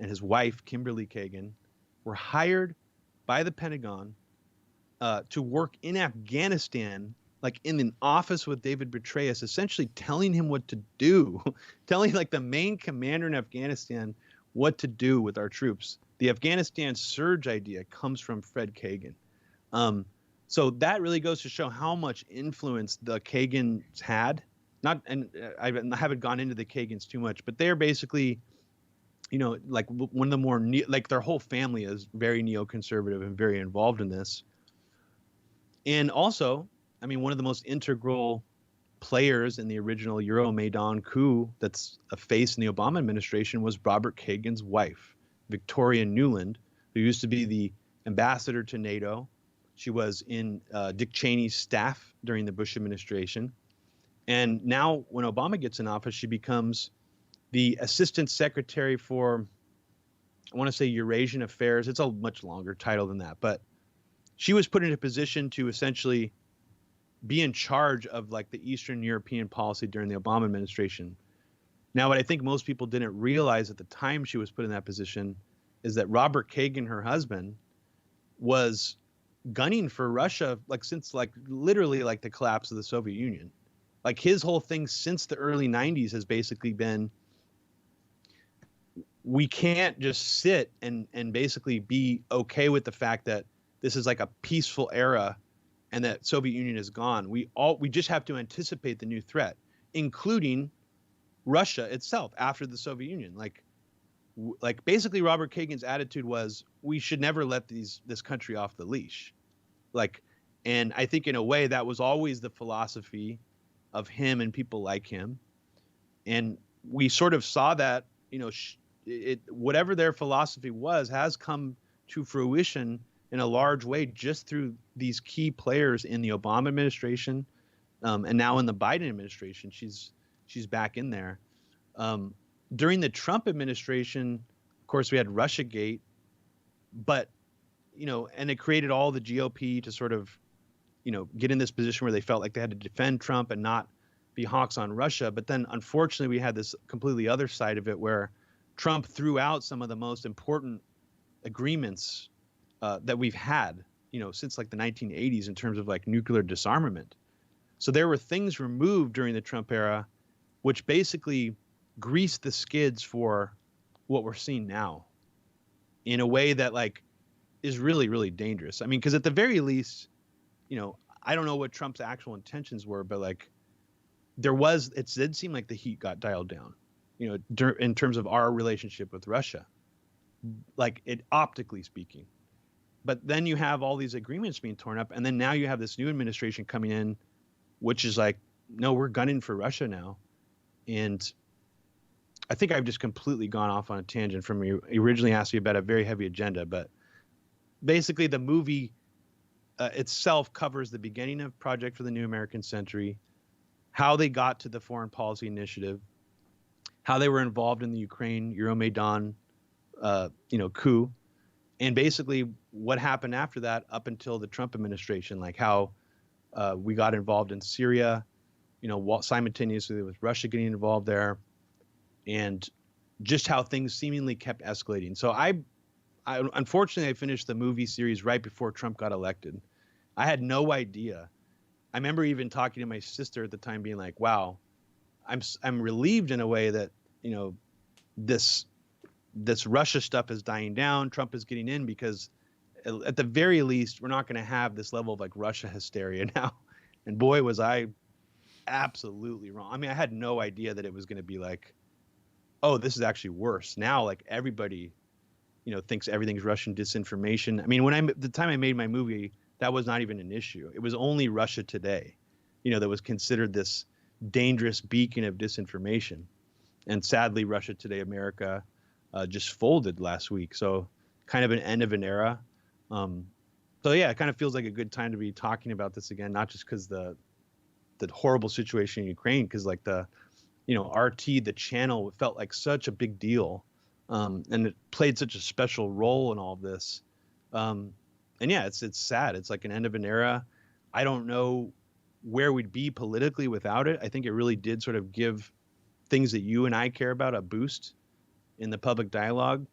and his wife, Kimberly Kagan, were hired by the Pentagon to work in Afghanistan, like in an office with David Petraeus, essentially telling him what to do, telling like the main commander in Afghanistan what to do with our troops. The Afghanistan surge idea comes from Fred Kagan. So that really goes to show how much influence the Kagans had. I haven't gone into the Kagans too much, but they're basically, like one of the more, like their whole family is very neoconservative and very involved in this. And also, one of the most integral players in the original Maidan Coup that's a face in the Obama administration was Robert Kagan's wife, Victoria Nuland, who used to be the ambassador to NATO. She was in Dick Cheney's staff during the Bush administration. And now when Obama gets in office, she becomes the assistant secretary for, I want to say, Eurasian affairs. It's a much longer title than that. But she was put in a position to essentially be in charge of like the Eastern European policy during the Obama administration. Now, what I think most people didn't realize at the time she was put in that position is that Robert Kagan, her husband, was gunning for Russia since literally the collapse of the Soviet Union. Like his whole thing since the early 90s has basically been, we can't just sit and basically be okay with the fact that this is like a peaceful era and that Soviet Union is gone. We just have to anticipate the new threat, including Russia itself after the Soviet Union. Like like basically Robert Kagan's attitude was we should never let this country off the leash. Like, and I think in a way that was always the philosophy of him and people like him. And we sort of saw that, whatever their philosophy was has come to fruition in a large way just through these key players in the Obama administration, and now in the Biden administration. She's back in there. During the Trump administration, of course, we had Russiagate, but and it created all the GOP to sort of get in this position where they felt like they had to defend Trump and not be hawks on Russia. But then unfortunately we had this completely other side of it where Trump threw out some of the most important agreements that we've had, since like the 1980s in terms of like nuclear disarmament. So there were things removed during the Trump era, which basically greased the skids for what we're seeing now in a way that like is really, really dangerous. I mean, because at the very least, I don't know what Trump's actual intentions were, but like it did seem like the heat got dialed down, in terms of our relationship with Russia, like it optically speaking. But then you have all these agreements being torn up. And then now you have this new administration coming in, which is like, no, we're gunning for Russia now. And I think I've just completely gone off on a tangent from you. You originally asked me about a very heavy agenda, but basically the movie itself covers the beginning of Project for the New American Century, how they got to the foreign policy initiative, how they were involved in the Ukraine Euromaidan, coup, and basically what happened after that up until the Trump administration, like how we got involved in Syria, simultaneously with Russia getting involved there, and just how things seemingly kept escalating. So I unfortunately, I finished the movie series right before Trump got elected. I had no idea. I remember even talking to my sister at the time being like, wow, I'm relieved in a way that, this Russia stuff is dying down. Trump is getting in because at the very least, we're not going to have this level of like Russia hysteria now. And boy, was I absolutely wrong. I mean, I had no idea that it was going to be like, oh, this is actually worse. Now, like everybody, thinks everything's Russian disinformation. I mean, the time I made my movie, that was not even an issue. It was only Russia Today, that was considered this dangerous beacon of disinformation. And sadly, Russia Today America just folded last week. So kind of an end of an era. So yeah, it kind of feels like a good time to be talking about this again, not just because the horrible situation in Ukraine, because like RT, the channel, felt like such a big deal. And it played such a special role in all of this. And yeah, it's sad. It's like an end of an era. I don't know where we'd be politically without it. I think it really did sort of give things that you and I care about a boost in the public dialogue.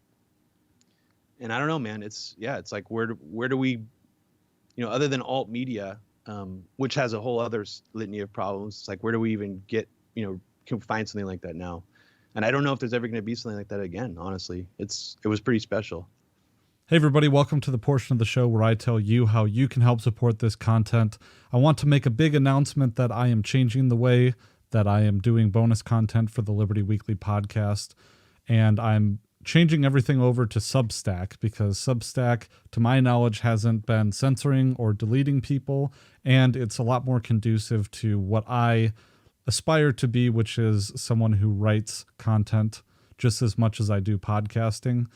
And I don't know, man, it's like, where do we, other than alt media, which has a whole other litany of problems. It's like, where do we even get, can find something like that now? And I don't know if there's ever going to be something like that again. Honestly, it was pretty special. Hey everybody, welcome to the portion of the show where I tell you how you can help support this content. I want to make a big announcement that I am changing the way that I am doing bonus content for the Liberty Weekly podcast, and I'm changing everything over to Substack because Substack, to my knowledge, hasn't been censoring or deleting people, and it's a lot more conducive to what I aspire to be, which is someone who writes content just as much as I do podcasting.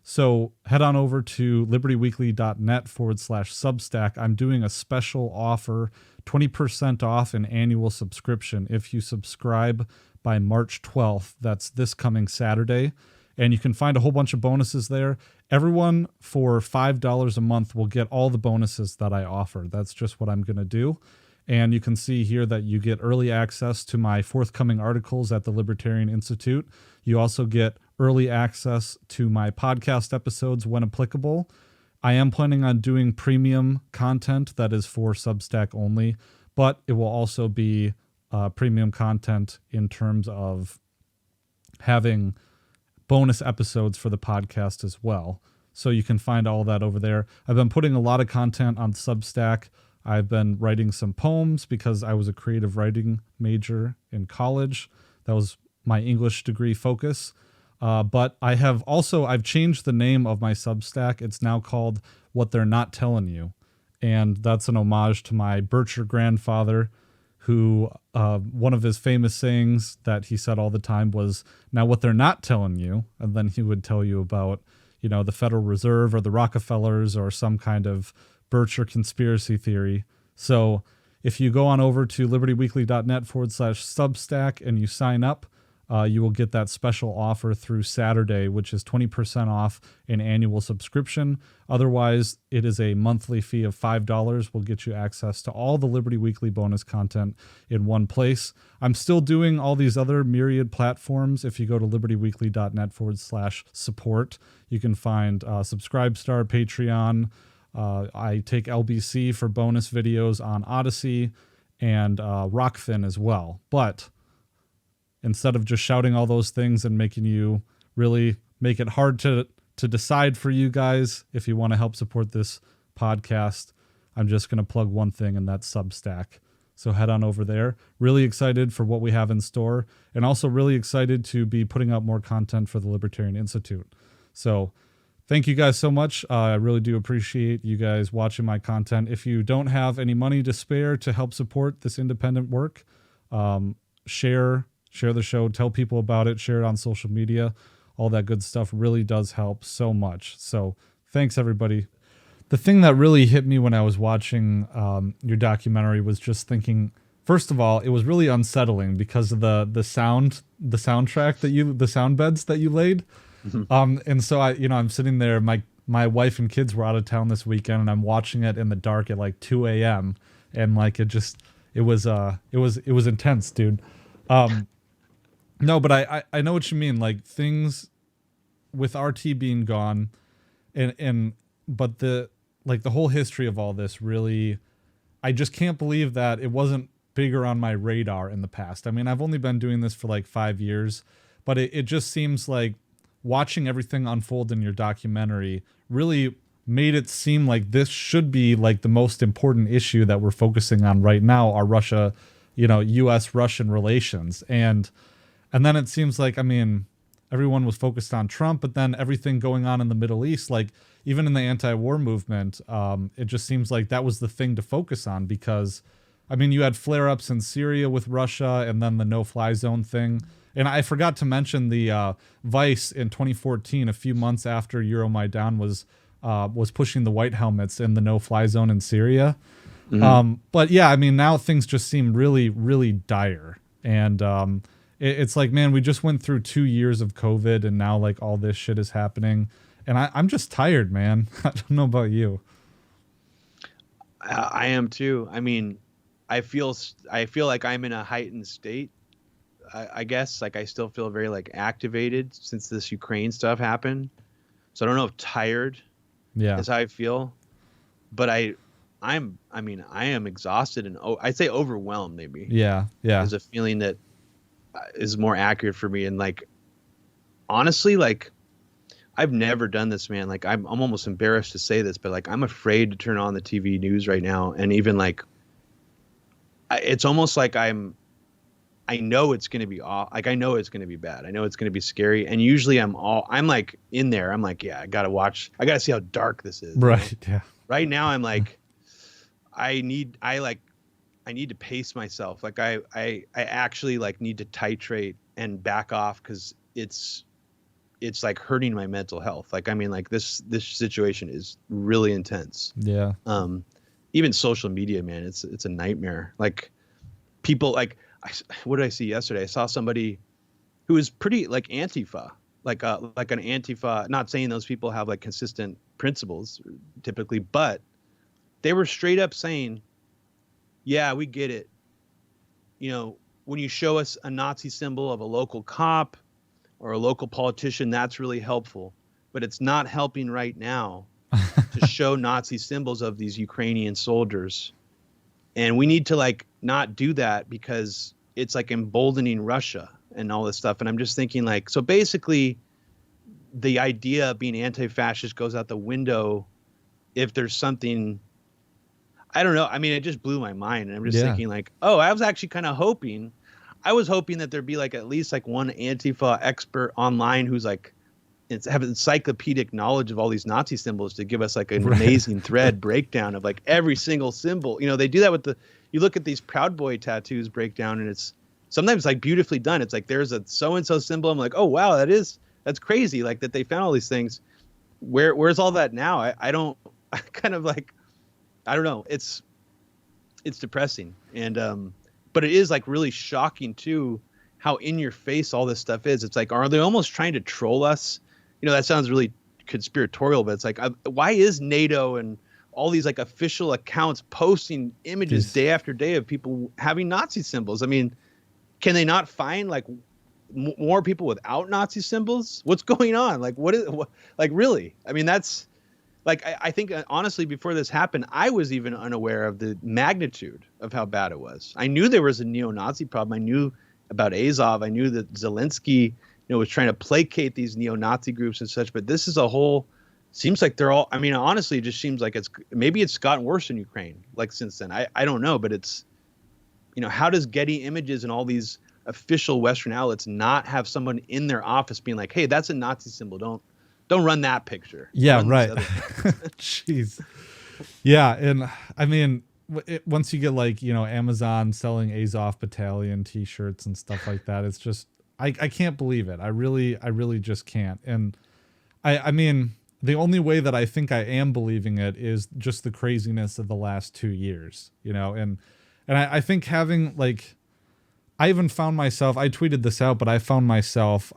So head on over to libertyweekly.net/Substack. I'm doing a special offer, 20% off an annual subscription if you subscribe by March 12th. That's this coming Saturday. And you can find a whole bunch of bonuses there. Everyone for $5 a month will get all the bonuses that I offer. That's just what I'm going to do. And you can see here that you get early access to my forthcoming articles at the Libertarian Institute. You also get early access to my podcast episodes when applicable. I am planning on doing premium content that is for Substack only, but it will also be premium content in terms of having bonus episodes for the podcast as well. So you can find all that over there. I've been putting a lot of content on Substack. I've been writing some poems because I was a creative writing major in college. That was my English degree focus. But I've changed the name of my Substack. It's now called What They're Not Telling You. And that's an homage to my Bircher grandfather, who one of his famous sayings that he said all the time was, now what they're not telling you. And then he would tell you about, the Federal Reserve or the Rockefellers or some kind of Bircher conspiracy theory. So if you go on over to libertyweekly.net/Substack and you sign up, you will get that special offer through Saturday, which is 20% off an annual subscription. Otherwise, it is a monthly fee of $5. Will get you access to all the Liberty Weekly bonus content in one place. I'm still doing all these other myriad platforms. If you go to libertyweekly.net/support, you can find Subscribestar, Patreon. I take LBC for bonus videos on Odyssey and Rokfin as well. But instead of just shouting all those things and making you really make it hard to decide for you guys, if you want to help support this podcast, I'm just going to plug one thing, and that's Substack. So head on over there. Really excited for what we have in store, and also really excited to be putting out more content for the Libertarian Institute. So thank you guys so much. I really do appreciate you guys watching my content. If you don't have any money to spare to help support this independent work, share the show, tell people about it, share it on social media. All that good stuff really does help so much. So thanks, everybody. The thing that really hit me when I was watching your documentary was just thinking, first of all, it was really unsettling because of the sound beds that you laid. Mm-hmm. And so I'm sitting there, my wife and kids were out of town this weekend, and I'm watching it in the dark at like 2 a.m. and like it was intense, dude. No, but I know what you mean. Like, things with RT being gone, but the whole history of all this really, I just can't believe that it wasn't bigger on my radar in the past. I mean, I've only been doing this for like 5 years, but it just seems like watching everything unfold in your documentary really made it seem like this should be like the most important issue that we're focusing on right now, our Russia, U.S.-Russian relations. And then it seems like, I mean, everyone was focused on Trump, but then everything going on in the Middle East, like even in the anti-war movement, it just seems like that was the thing to focus on because, I mean, you had flare-ups in Syria with Russia and then the no-fly zone thing. And I forgot to mention the Vice in 2014, a few months after Euromaidan was pushing the white helmets in the no-fly zone in Syria. Mm-hmm. But yeah, I mean, now things just seem really, really dire. And it's like, man, we just went through 2 years of COVID, and now like all this shit is happening, and I'm just tired, man. I don't know about you. I am too. I mean, I feel like I'm in a heightened state. I guess like I still feel very like activated since this Ukraine stuff happened. So I don't know if tired is how I feel, but I am exhausted and I'd say overwhelmed maybe. Yeah. There's a feeling that is more accurate for me. And like, honestly, like I've never done this, man. Like I'm almost embarrassed to say this, but like, I'm afraid to turn on the TV news right now. And even like, it's almost like I know it's going to be like, I know it's going to be bad. I know it's going to be scary. And usually I'm like in there. I'm like, yeah, I got to see how dark this is. Right. Yeah. Right now I'm like, I need to pace myself. Like I actually like need to titrate and back off because it's like hurting my mental health. Like, I mean, like this situation is really intense. Yeah. Even social media, man, it's a nightmare. Like people what did I see yesterday? I saw somebody who is pretty like Antifa, like an Antifa, not saying those people have like consistent principles typically, but they were straight up saying, yeah, we get it. When you show us a Nazi symbol of a local cop or a local politician, that's really helpful. But it's not helping right now to show Nazi symbols of these Ukrainian soldiers. And we need to like not do that because it's like emboldening Russia and all this stuff. And I'm just thinking like, so basically the idea of being anti-fascist goes out the window if there's something, I don't know. I mean, it just blew my mind. And I'm just thinking like, oh, I was actually kind of hoping I was hoping that there'd be like at least like one Antifa expert online who's like have encyclopedic knowledge of all these Nazi symbols to give us like an amazing thread breakdown of like every single symbol. You know, they do that with you look at these Proud Boy tattoos breakdown, and it's sometimes like beautifully done. It's like there's a so-and-so symbol. I'm like, oh wow, that's crazy. Like that they found all these things. Where's all that now? I don't know. It's depressing. And but it is like really shocking too how in your face all this stuff is. It's like, are they almost trying to troll us? You know, that sounds really conspiratorial, but it's like, why is NATO and all these like official accounts posting images day after day of people having Nazi symbols? I mean, can they not find like more people without Nazi symbols? What's going on? Like, like really? I mean, that's like, I think honestly, before this happened, I was even unaware of the magnitude of how bad it was. I knew there was a neo-Nazi problem. I knew about Azov. I knew that Zelensky, was trying to placate these neo-Nazi groups and such, but this is a whole, seems like they're all, I mean, honestly, it just seems like maybe it's gotten worse in Ukraine, like since then. I don't know, but it's, how does Getty Images and all these official Western outlets not have someone in their office being like, hey, that's a Nazi symbol. Don't run that picture. Yeah, right. Jeez. Yeah. And I mean, once you get like, Amazon selling Azov Battalion t-shirts and stuff like that, it's just, I can't believe it. I really just can't. And I mean, the only way that I think I am believing it is just the craziness of the last 2 years, and I think having like, I even found myself, I tweeted this out, but I found myself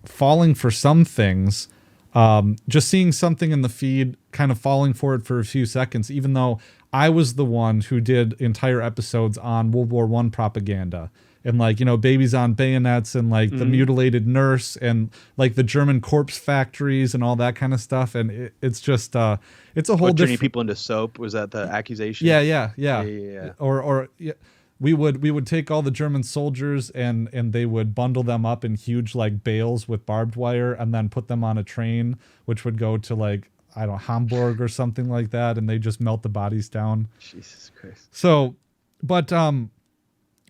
falling for some things, just seeing something in the feed, kind of falling for it for a few seconds, even though I was the one who did entire episodes on World War I propaganda and like, babies on bayonets and like the mutilated nurse and like the German corpse factories and all that kind of stuff. And it's just, it's a whole different... Turning people into soap, was that the accusation? Yeah. Or we would take all the German soldiers and they would bundle them up in huge like bales with barbed wire and then put them on a train, which would go to like, I don't know, Hamburg or something like that. And they just melt the bodies down. Jesus Christ. So, but,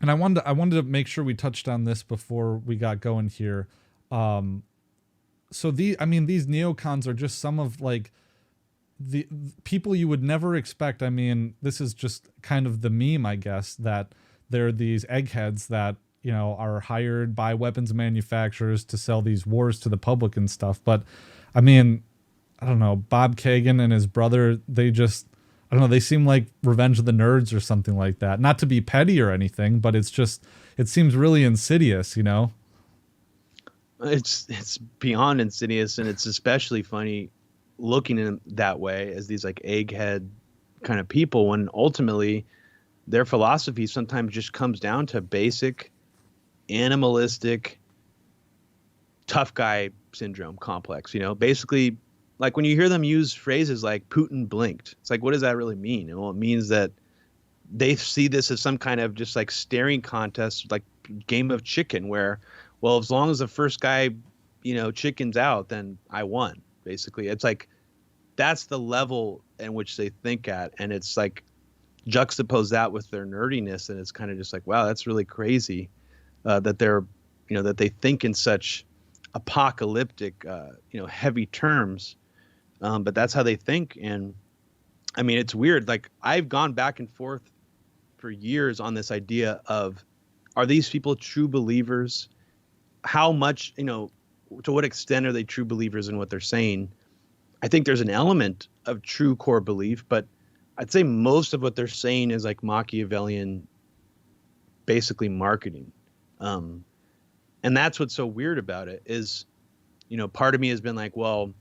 and I wanted to make sure we touched on this before we got going here. So these neocons are just some of like the people you would never expect. I mean, this is just kind of the meme, I guess, that they're these eggheads that, are hired by weapons manufacturers to sell these wars to the public and stuff. But I mean, I don't know, Bob Kagan and his brother, they just, I don't know, they seem like Revenge of the Nerds or something like that. Not to be petty or anything, but it's just, it seems really insidious, It's beyond insidious, and it's especially funny looking in that way as these like egghead kind of people, when ultimately their philosophy sometimes just comes down to basic animalistic tough guy syndrome complex. Basically, like when you hear them use phrases like Putin blinked, it's like, what does that really mean? Well, it means that they see this as some kind of just like staring contest, like game of chicken, where, well, as long as the first guy, chickens out, then I won. Basically, it's like, that's the level in which they think at. And it's like, juxtapose that with their nerdiness. And it's kind of just like, wow, that's really crazy that they're, that they think in such apocalyptic, heavy terms. But that's how they think. And I mean, it's weird. Like, I've gone back and forth for years on this idea of, are these people true believers? How much, to what extent are they true believers in what they're saying? I think there's an element of true core belief, but I'd say most of what they're saying is like Machiavellian, basically marketing. And that's what's so weird about it is, part of me has been like, well,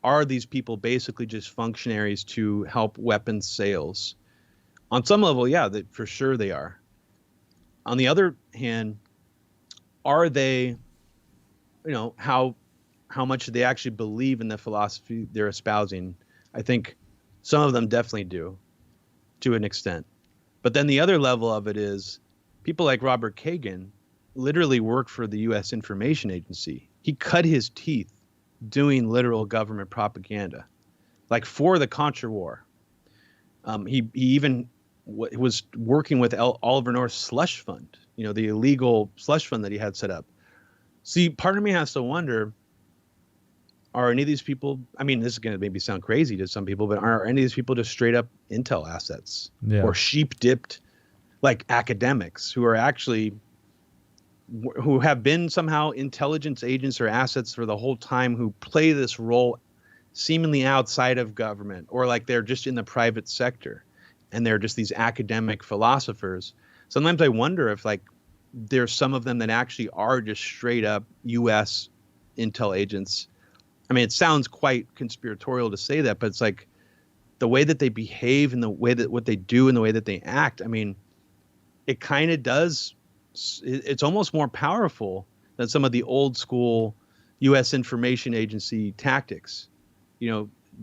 are these people basically just functionaries to help weapons sales? On some level, yeah, for sure they are. On the other hand, are they, how much do they actually believe in the philosophy they're espousing? I think some of them definitely do, to an extent. But then the other level of it is people like Robert Kagan literally work for the U.S. Information Agency. He cut his teeth doing literal government propaganda, like for the Contra War. He even was working with Oliver North's slush fund, the illegal slush fund that he had set up. See, part of me has to wonder, are any of these people, I mean, this is going to maybe sound crazy to some people, but are any of these people just straight up intel assets or sheep dipped like academics who are actually, who have been somehow intelligence agents or assets for the whole time, who play this role seemingly outside of government, or like they're just in the private sector and they're just these academic philosophers. Sometimes I wonder if like there's some of them that actually are just straight up US intel agents. I mean, it sounds quite conspiratorial to say that, but it's like the way that they behave and the way that what they do and the way that they act. I mean, it kind of does. It's almost more powerful than some of the old school US information agency tactics,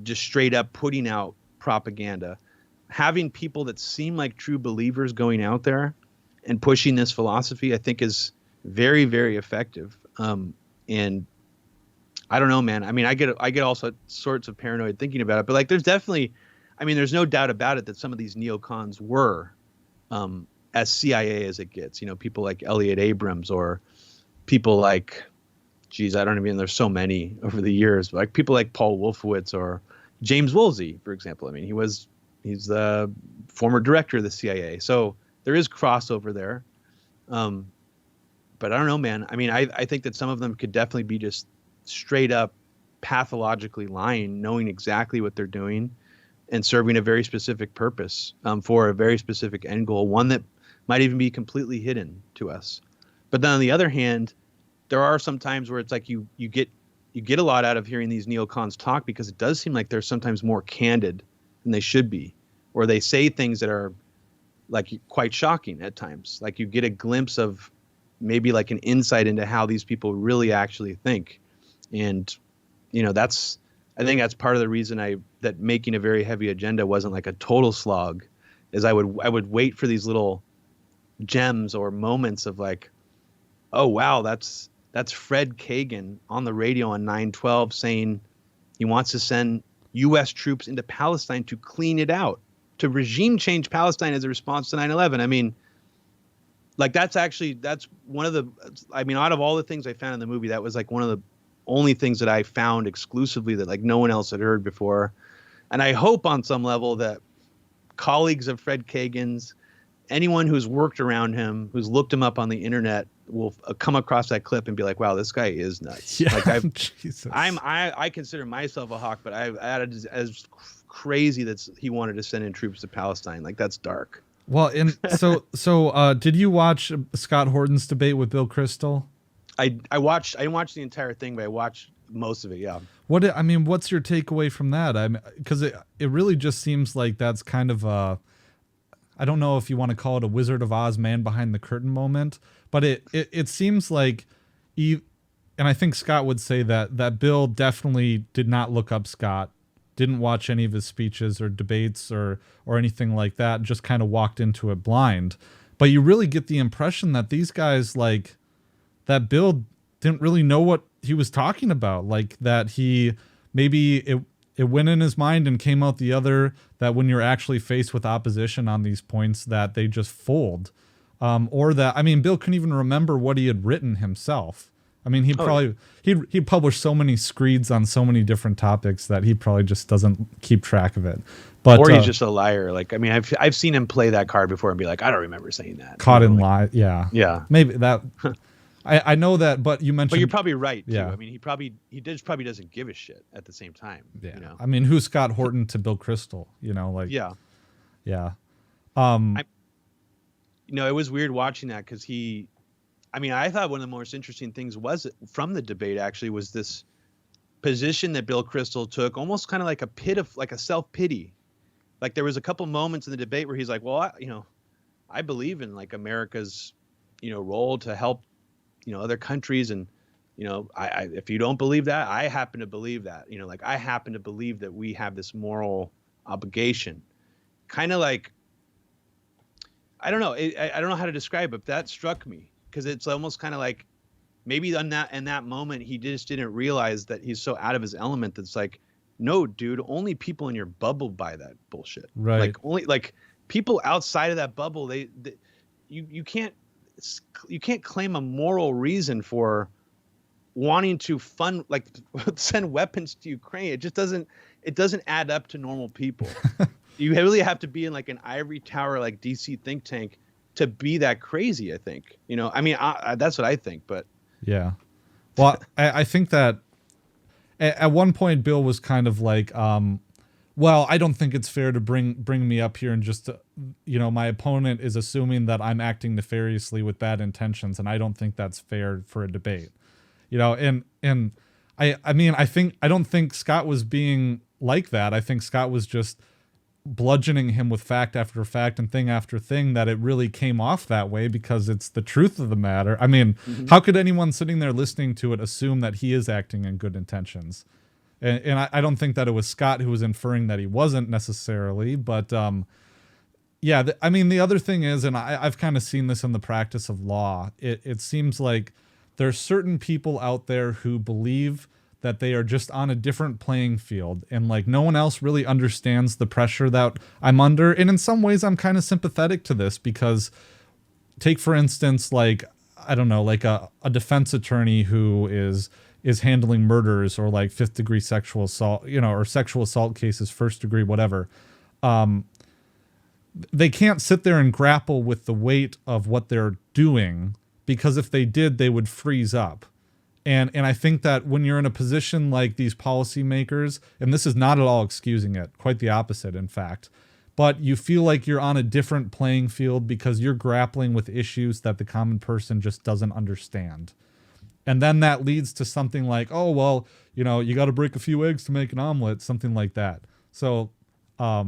just straight up putting out propaganda, having people that seem like true believers going out there and pushing this philosophy, I think is very, very effective. And I don't know, man. I mean, I get all sorts of paranoid thinking about it, but like, there's definitely, I mean, there's no doubt about it that some of these neocons were as CIA as it gets. People like Elliot Abrams, or people like, geez, I don't even. There's so many over the years, but like people like Paul Wolfowitz or James Woolsey, for example. I mean, he's the former director of the CIA, so there is crossover there. But I don't know, man. I mean, I think that some of them could definitely be just straight up pathologically lying, knowing exactly what they're doing and serving a very specific purpose for a very specific end goal, one that might even be completely hidden to us. But then on the other hand, there are some times where it's like you get a lot out of hearing these neocons talk, because it does seem like they're sometimes more candid than they should be, or they say things that are like quite shocking at times. Like you get a glimpse of maybe like an insight into how these people really actually think. And, I think that's part of the reason that making a very heavy agenda wasn't like a total slog, is I would wait for these little gems or moments of like, oh, wow, that's Fred Kagan on the radio on 912 saying he wants to send U.S. troops into Palestine to clean it out, to regime change Palestine as a response to 9/11. I mean, like that's one of the, I mean, out of all the things I found in the movie, that was like one of the only things that I found exclusively that like no one else had heard before. And I hope on some level that colleagues of Fred Kagan's, anyone who's worked around him, who's looked him up on the internet, will come across that clip and be like, wow, this guy is nuts. Yeah, like Jesus. I consider myself a hawk, but I've added as crazy that he wanted to send in troops to Palestine. Like that's dark. Well, and so did you watch Scott Horton's debate with Bill Kristol? I didn't watch the entire thing, but I watched most of it. Yeah. What's your takeaway from that? Because it really just seems like that's kind of I don't know if you want to call it a Wizard of Oz man behind the curtain moment, but it seems like, and I think Scott would say that Bill definitely did not look up Scott, didn't watch any of his speeches or debates or anything like that, just kind of walked into it blind. But you really get the impression that these guys, like, that Bill didn't really know what he was talking about, like that he maybe it went in his mind and came out the other, that when you're actually faced with opposition on these points that they just fold. Or that, I mean, Bill couldn't even remember what he had written himself. I mean, he published so many screeds on so many different topics that he probably just doesn't keep track of it. But or he's just a liar. Like, I mean, I've seen him play that card before and be like, I don't remember saying that. Caught in lie. Yeah. Yeah. Maybe that. I know that, but you mentioned. But you're probably right too. Yeah. I mean, he probably doesn't give a shit at the same time. Yeah. I mean, who's Scott Horton to Bill Kristol? Like. Yeah. Yeah. It was weird watching that, because I thought one of the most interesting things was from the debate actually was this position that Bill Kristol took, almost kind of like a self-pity. Like there was a couple moments in the debate where he's like, well, I believe in like America's, role to help, other countries. And, I if you don't believe that, I happen to believe that, like I happen to believe that we have this moral obligation. Kind of like, I don't know. I don't know how to describe it, but that struck me, because it's almost kind of like maybe in that moment, he just didn't realize that he's so out of his element. That's like, no, dude, only people in your bubble buy that bullshit. Right. Like people outside of that bubble, you can't claim a moral reason for wanting to send weapons to Ukraine. It just doesn't add up to normal people. You really have to be in like an ivory tower, like DC think tank to be that crazy, I think. I mean, that's what I think, but yeah. Well, I think that at one point Bill was kind of like, well, I don't think it's fair to bring me up here and just, my opponent is assuming that I'm acting nefariously with bad intentions, and I don't think that's fair for a debate. And I mean, I don't think Scott was being like that. I think Scott was just bludgeoning him with fact after fact and thing after thing that it really came off that way because it's the truth of the matter. I mean, how could anyone sitting there listening to it assume that he is acting in good intentions? And I don't think that it was Scott who was inferring that he wasn't necessarily, but yeah, I mean, the other thing is, and I've kind of seen this in the practice of law, it seems like there's certain people out there who believe that they are just on a different playing field and like no one else really understands the pressure that I'm under. And in some ways I'm kind of sympathetic to this because take for instance, like, I don't know, like a defense attorney who is handling murders or like 5th degree sexual assault, or sexual assault cases, 1st degree, whatever. They can't sit there and grapple with the weight of what they're doing because if they did, they would freeze up. And I think that when you're in a position like these policymakers, and this is not at all excusing it, quite the opposite, in fact, but you feel like you're on a different playing field because you're grappling with issues that the common person just doesn't understand. And then that leads to something like, oh, well, you got to break a few eggs to make an omelet, something like that. So I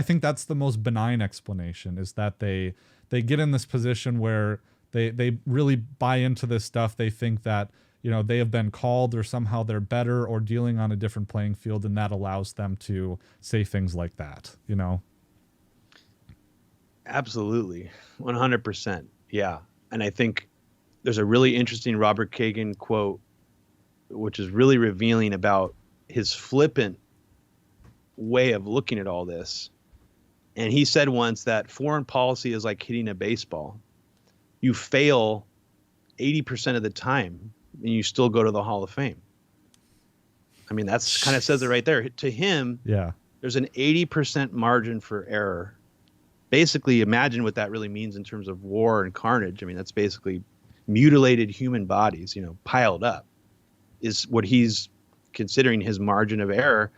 think that's the most benign explanation, is that they get in this position where they really buy into this stuff. They think that, they have been called or somehow they're better or dealing on a different playing field. And that allows them to say things like that, Absolutely. 100%. Yeah. And I think there's a really interesting Robert Kagan quote, which is really revealing about his flippant way of looking at all this. And he said once that foreign policy is like hitting a baseball. You fail 80% of the time and you still go to the Hall of Fame. I mean, that's kind of says it right there. To him, yeah, there's an 80% margin for error. Basically, imagine what that really means in terms of war and carnage. I mean, that's basically mutilated human bodies, piled up, is what he's considering his margin of error.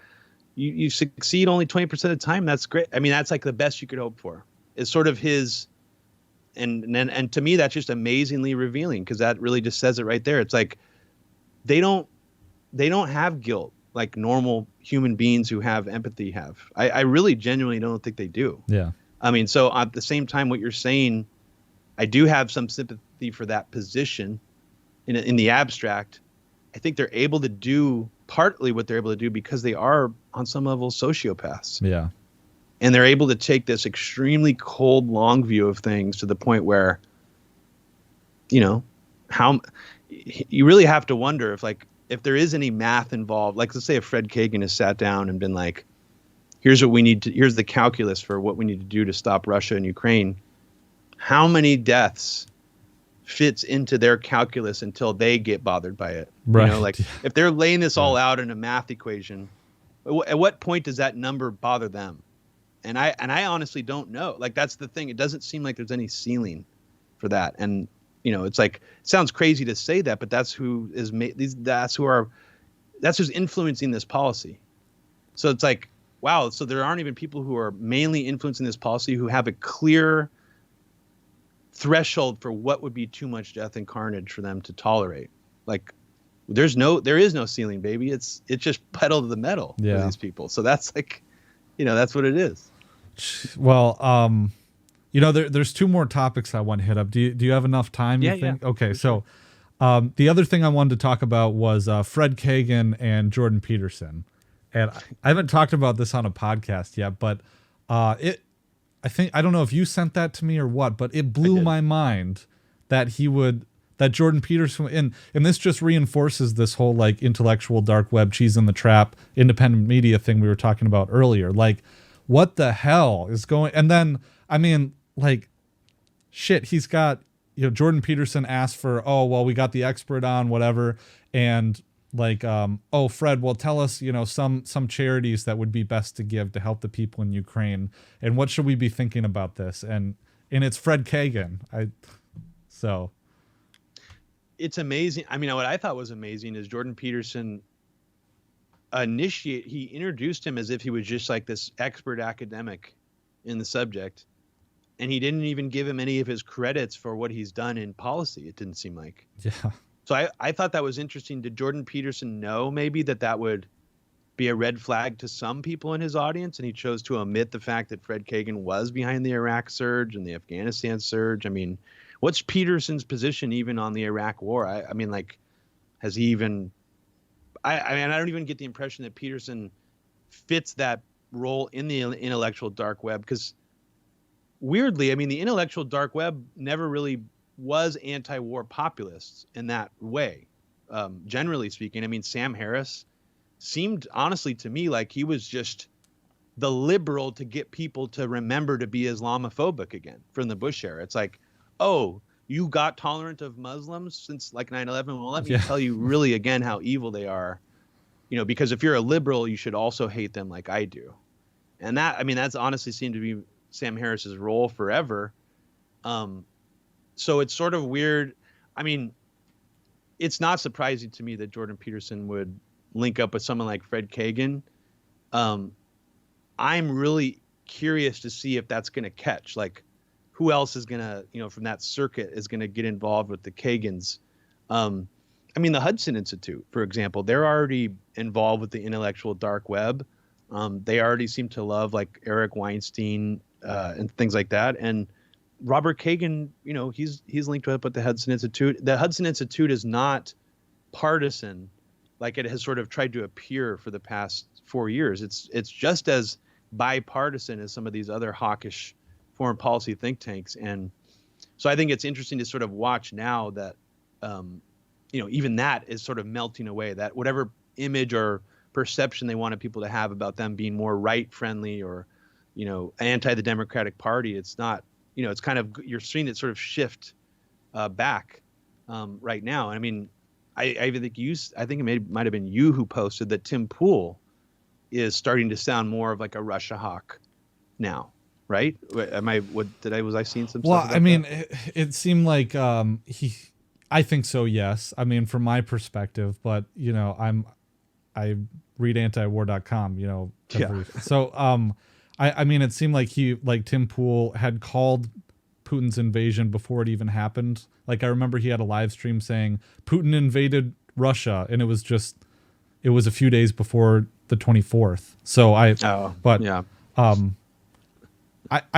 You succeed only 20% of the time. That's great. I mean, that's like the best you could hope for. It's sort of his, and to me, that's just amazingly revealing because that really just says it right there. It's like they don't have guilt like normal human beings who have empathy have. I really genuinely don't think they do. Yeah. I mean, so at the same time, what you're saying, I do have some sympathy for that position in the abstract. I think they're able to do partly what they're able to do because they are on some level sociopaths. Yeah. And they're able to take this extremely cold, long view of things to the point where, how you really have to wonder if there is any math involved. Like, let's say if Fred Kagan has sat down and been like, here's the calculus for what we need to do to stop Russia and Ukraine. How many deaths fits into their calculus until they get bothered by it? Right. If they're laying this all out in a math equation, at what point does that number bother them? And I honestly don't know. Like, that's the thing. It doesn't seem like there's any ceiling for that. And, it's like, it sounds crazy to say that, but that's who is that's who's influencing this policy. So it's like, wow. So there aren't even people who are mainly influencing this policy who have a clear threshold for what would be too much death and carnage for them to tolerate. Like, there is no ceiling, baby. It's just pedal to the metal for these people. So that's like, that's what it is. Well, there's two more topics I want to hit up. Do you have enough time? You think? Yeah. Okay. So, the other thing I wanted to talk about was Fred Kagan and Jordan Peterson. And I haven't talked about this on a podcast yet, but I don't know if you sent that to me or what, but it blew my mind that Jordan Peterson, and this just reinforces this whole like intellectual dark web cheese in the trap, independent media thing we were talking about earlier. Like, what the hell is going? And then, I mean, like, shit, he's got, Jordan Peterson asked for, oh, well, we got the expert on, whatever. And like, oh, Fred, well, tell us, some charities that would be best to give to help the people in Ukraine. And what should we be thinking about this? And it's Fred Kagan. So it's amazing. I mean, what I thought was amazing is Jordan Peterson he introduced him as if he was just like this expert academic in the subject. And he didn't even give him any of his credits for what he's done in policy. It didn't seem like. Yeah. So I thought that was interesting. Did Jordan Peterson know maybe that would be a red flag to some people in his audience? And he chose to omit the fact that Fred Kagan was behind the Iraq surge and the Afghanistan surge. I mean, what's Peterson's position even on the Iraq war? I mean, like, has he even... I mean, I don't even get the impression that Peterson fits that role in the intellectual dark web, because weirdly, I mean, the intellectual dark web never really was anti-war populists in that way. Generally speaking, I mean, Sam Harris seemed honestly to me like he was just the liberal to get people to remember to be Islamophobic again from the Bush era. It's like, oh, you got tolerant of Muslims since like 9/11. Well, let me tell you really again how evil they are, because if you're a liberal, you should also hate them like I do. And that, I mean, that's honestly seemed to be Sam Harris's role forever. So it's sort of weird. I mean, it's not surprising to me that Jordan Peterson would link up with someone like Fred Kagan. I'm really curious to see if that's going to catch. Like, who else is going to, from that circuit is going to get involved with the Kagans? I mean, the Hudson Institute, for example, they're already involved with the intellectual dark web. They already seem to love like Eric Weinstein and things like that. And Robert Kagan, he's linked up with the Hudson Institute. The Hudson Institute is not partisan like it has sort of tried to appear for the past 4 years. It's just as bipartisan as some of these other hawkish foreign policy think tanks. And so I think it's interesting to sort of watch now that, even that is sort of melting away, that whatever image or perception they wanted people to have about them being more right friendly or, anti the Democratic Party. It's not, it's kind of, you're seeing it sort of shift back right now. I mean, I even think I think it might have been you who posted that Tim Pool is starting to sound more of like a Russia hawk now. Right? Was I seeing some stuff? Well, I mean, it seemed like I think so, yes. I mean, from my perspective, but I read antiwar.com, so I mean, it seemed like Tim Pool had called Putin's invasion before it even happened. Like, I remember he had a live stream saying Putin invaded Russia, and it was a few days before the 24th. So I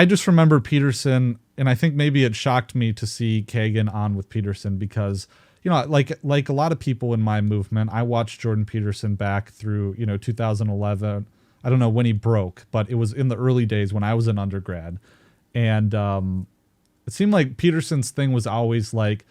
just remember Peterson, and I think maybe it shocked me to see Kagan on with Peterson because, like a lot of people in my movement, I watched Jordan Peterson back through, 2011. I don't know when he broke, but it was in the early days when I was an undergrad. And it seemed like Peterson's thing was always like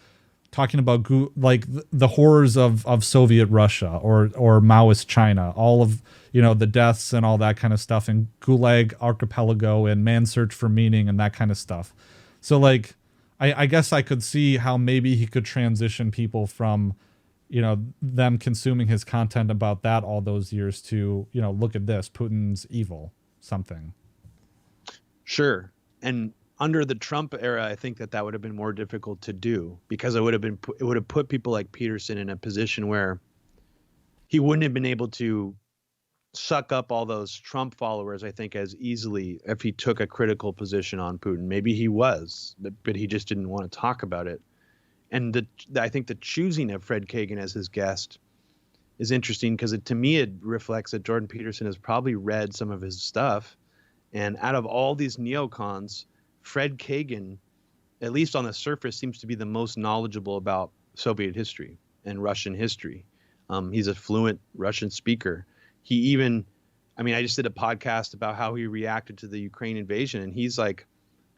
talking about like the horrors of Soviet Russia or Maoist China, all of, the deaths and all that kind of stuff, and Gulag Archipelago and Man's Search for Meaning and that kind of stuff. So like, I guess I could see how maybe he could transition people from, them consuming his content about that all those years to, look at this, Putin's evil, something. Sure. And under the Trump era, I think that would have been more difficult to do because it would have put people like Peterson in a position where he wouldn't have been able to suck up all those Trump followers, I think, as easily if he took a critical position on Putin. Maybe he was, but he just didn't want to talk about it. And I think the choosing of Fred Kagan as his guest is interesting because to me, it reflects that Jordan Peterson has probably read some of his stuff. And out of all these neocons, Fred Kagan, at least on the surface, seems to be the most knowledgeable about Soviet history and Russian history. He's a fluent Russian speaker. He even, I mean, I just did a podcast about how he reacted to the Ukraine invasion, and he's like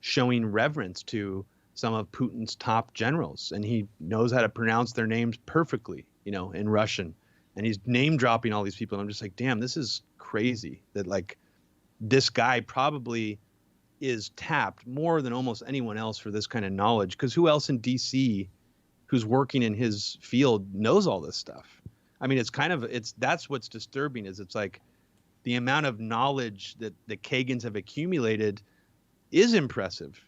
showing reverence to some of Putin's top generals, and he knows how to pronounce their names perfectly, in Russian. And he's name dropping all these people. And I'm just like, damn, this is crazy that like this guy probably is tapped more than almost anyone else for this kind of knowledge, because who else in DC who's working in his field knows all this stuff? I mean, that's what's disturbing, is it's like the amount of knowledge that the Kagans have accumulated is impressive.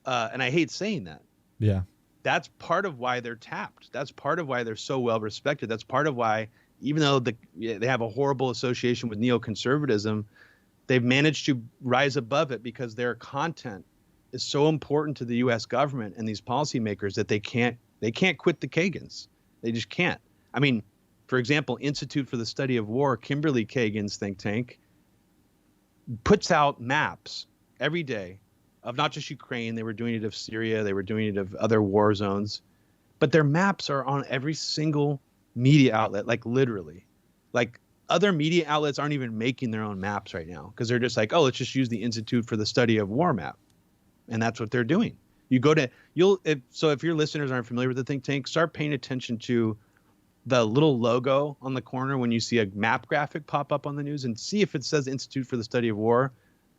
And I hate saying that. Yeah. That's part of why they're tapped. That's part of why they're so well respected. That's part of why, even though they have a horrible association with neoconservatism, they've managed to rise above it because their content is so important to the U.S. government and these policymakers that they can't quit the Kagans. They just can't. I mean, for example, Institute for the Study of War, Kimberly Kagan's think tank, puts out maps every day of not just Ukraine. They were doing it of Syria. They were doing it of other war zones. But their maps are on every single media outlet, like literally. Like, other media outlets aren't even making their own maps right now because they're just like, oh, let's just use the Institute for the Study of War map. And that's what they're doing. You go to, if your listeners aren't familiar with the think tank, start paying attention to the little logo on the corner when you see a map graphic pop up on the news, and see if it says Institute for the Study of War.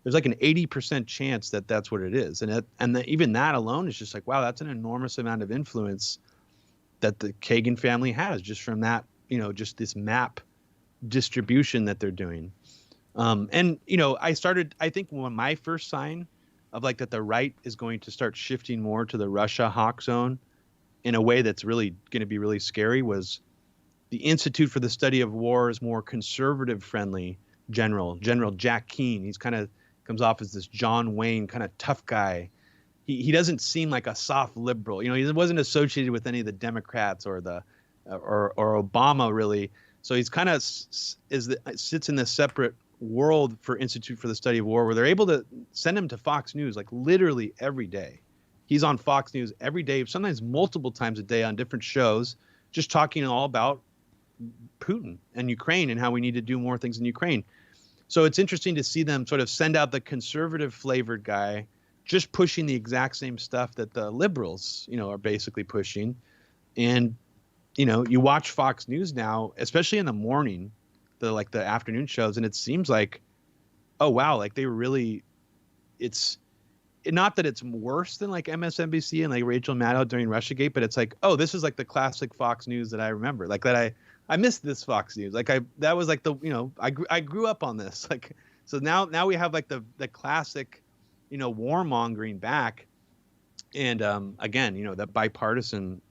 There's like an 80% chance that that's what it is. Even that alone is just like, wow, that's an enormous amount of influence that the Kagan family has just from that, just this map distribution that they're doing. I think when my first sign of like that the right is going to start shifting more to the Russia hawk zone in a way that's really going to be really scary was the Institute for the Study of War is more conservative friendly General Jack Keane. He's kind of comes off as this John Wayne kind of tough guy. He doesn't seem like a soft liberal. He wasn't associated with any of the Democrats or Obama really. So he's kind of sits in this separate world for Institute for the Study of War, where they're able to send him to Fox News like literally every day. He's on Fox News every day, sometimes multiple times a day on different shows, just talking all about Putin and Ukraine and how we need to do more things in Ukraine. So it's interesting to see them sort of send out the conservative flavored guy, just pushing the exact same stuff that the liberals, are basically pushing. And you watch Fox News now, especially in the morning, the afternoon shows, and it seems like, oh wow, like it's not that it's worse than like MSNBC and like Rachel Maddow during Russiagate, but it's like, oh, this is like the classic Fox News that I remember, like that I missed this Fox News, that was like I grew up on this, like, so now we have like the classic, warmongering back, and again, that bipartisan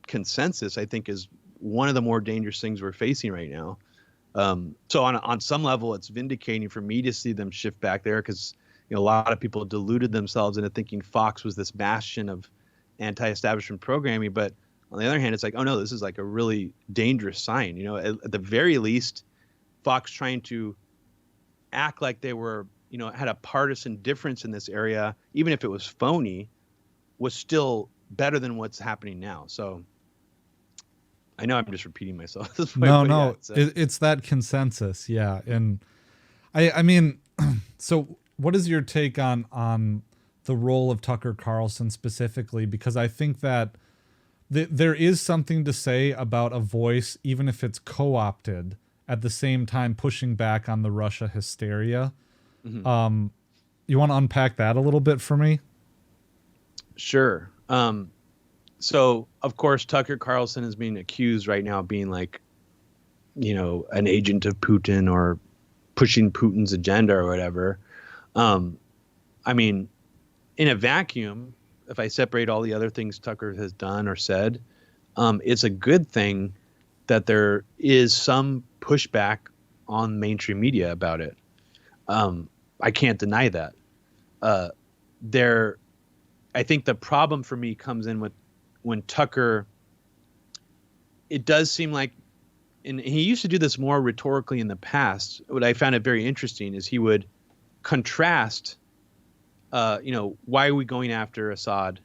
consensus, I think, is one of the more dangerous things we're facing right now. So on some level, it's vindicating for me to see them shift back there, because a lot of people deluded themselves into thinking Fox was this bastion of anti-establishment programming. But on the other hand, it's like, oh no, this is like a really dangerous sign. At the very least, Fox trying to act like they were, had a partisan difference in this area, even if it was phony, was still better than what's happening now. So I know I'm just repeating myself at this point. No, it's that consensus. Yeah. And I mean, so what is your take on the role of Tucker Carlson specifically? Because I think that there is something to say about a voice, even if it's co-opted, at the same time pushing back on the Russia hysteria. Mm-hmm. You want to unpack that a little bit for me? Sure. So of course, Tucker Carlson is being accused right now of being like, an agent of Putin or pushing Putin's agenda or whatever. I mean, in a vacuum, if I separate all the other things Tucker has done or said, it's a good thing that there is some pushback on mainstream media about it. I can't deny that. I think the problem for me comes in with when Tucker, it does seem like, and he used to do this more rhetorically in the past. What I found it very interesting is he would contrast, why are we going after Assad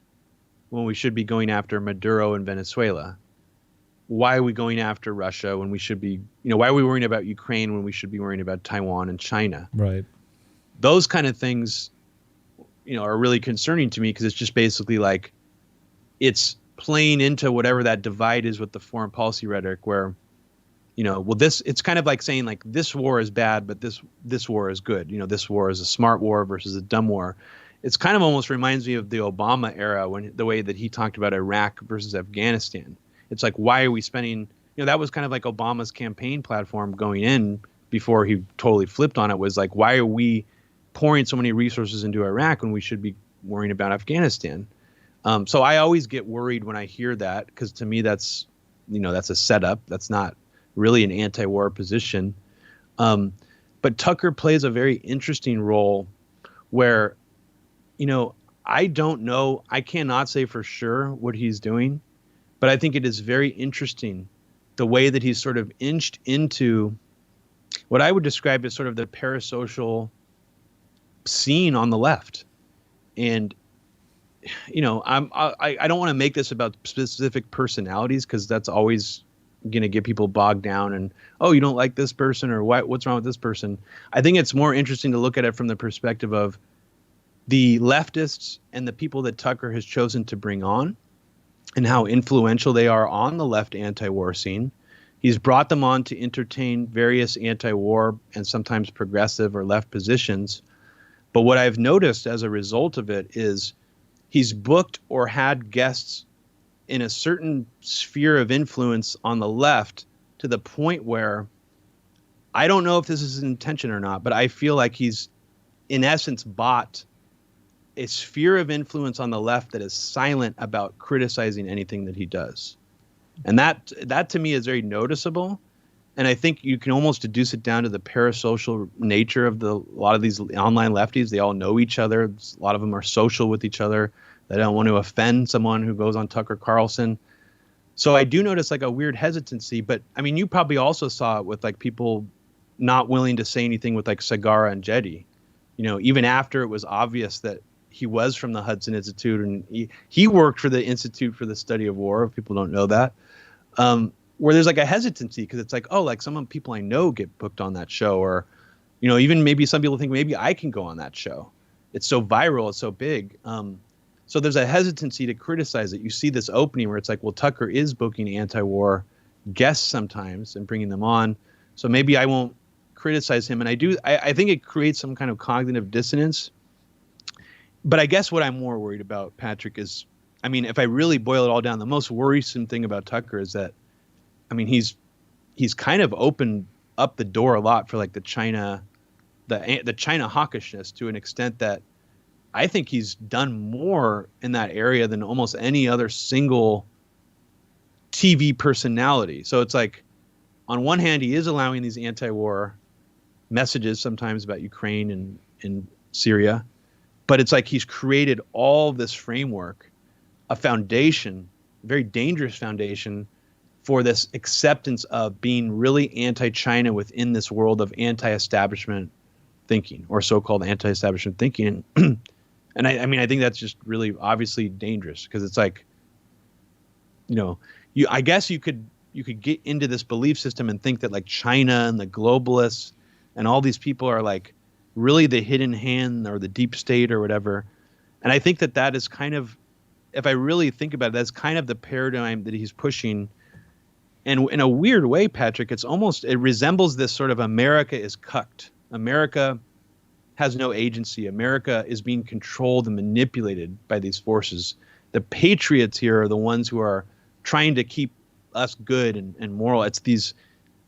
when we should be going after Maduro in Venezuela? Why are we going after Russia when we should be, why are we worrying about Ukraine when we should be worrying about Taiwan and China? Right. Those kind of things, are really concerning to me, because it's just basically like it's playing into whatever that divide is with the foreign policy rhetoric, where well, it's kind of like saying like this war is bad, but this war is good. This war is a smart war versus a dumb war. It's kind of almost reminds me of the Obama era, when the way that he talked about Iraq versus Afghanistan. It's like, why are we spending, that was kind of like Obama's campaign platform going in before he totally flipped on it, was like, why are we pouring so many resources into Iraq when we should be worrying about Afghanistan? So I always get worried when I hear that, because to me that's a setup. That's not really an anti-war position. But Tucker plays a very interesting role where, I don't know, I cannot say for sure what he's doing, but I think it is very interesting the way that he's sort of inched into what I would describe as sort of the parasocial scene on the left. And, I don't want to make this about specific personalities, because that's always going to get people bogged down and, oh, you don't like this person, or what's wrong with this person? I think it's more interesting to look at it from the perspective of the leftists and the people that Tucker has chosen to bring on, and how influential they are on the left anti-war scene. He's brought them on to entertain various anti-war and sometimes progressive or left positions. But what I've noticed as a result of it is he's booked or had guests in a certain sphere of influence on the left, to the point where I don't know if this is his intention or not, but I feel like he's in essence bought a sphere of influence on the left that is silent about criticizing anything that he does. And that to me is very noticeable. And I think you can almost deduce it down to the parasocial nature of a lot of these online lefties. They all know each other. A lot of them are social with each other. They don't want to offend someone who goes on Tucker Carlson. So I do notice like a weird hesitancy. But I mean, you probably also saw it with like people not willing to say anything with like Sagara and Jetty. Even after it was obvious that he was from the Hudson Institute, and he worked for the Institute for the Study of War, if people don't know that, where there's like a hesitancy, because it's like, oh, like some people I know get booked on that show, or, even maybe some people think maybe I can go on that show. It's so viral, it's so big. So there's a hesitancy to criticize it. You see this opening where it's like, well, Tucker is booking anti-war guests sometimes and bringing them on, so maybe I won't criticize him. And I think it creates some kind of cognitive dissonance. But I guess what I'm more worried about, Patrick, is, I mean, if I really boil it all down, the most worrisome thing about Tucker is that, I mean, he's kind of opened up the door a lot for like the China hawkishness, to an extent that I think he's done more in that area than almost any other single TV personality. So it's like, on one hand, he is allowing these anti-war messages sometimes about Ukraine and Syria, but it's like he's created all this framework, a foundation, very dangerous foundation, for this acceptance of being really anti-China within this world of anti-establishment thinking, or so-called anti-establishment thinking. And I mean, I think that's just really obviously dangerous, because it's like, I guess you could get into this belief system and think that like China and the globalists and all these people are like really the hidden hand or the deep state or whatever. And I think that is kind of, if I really think about it, that's kind of the paradigm that he's pushing. And in a weird way, Patrick, it resembles this sort of America is cucked. America has no agency. America is being controlled and manipulated by these forces. The patriots here are the ones who are trying to keep us good and moral. It's these,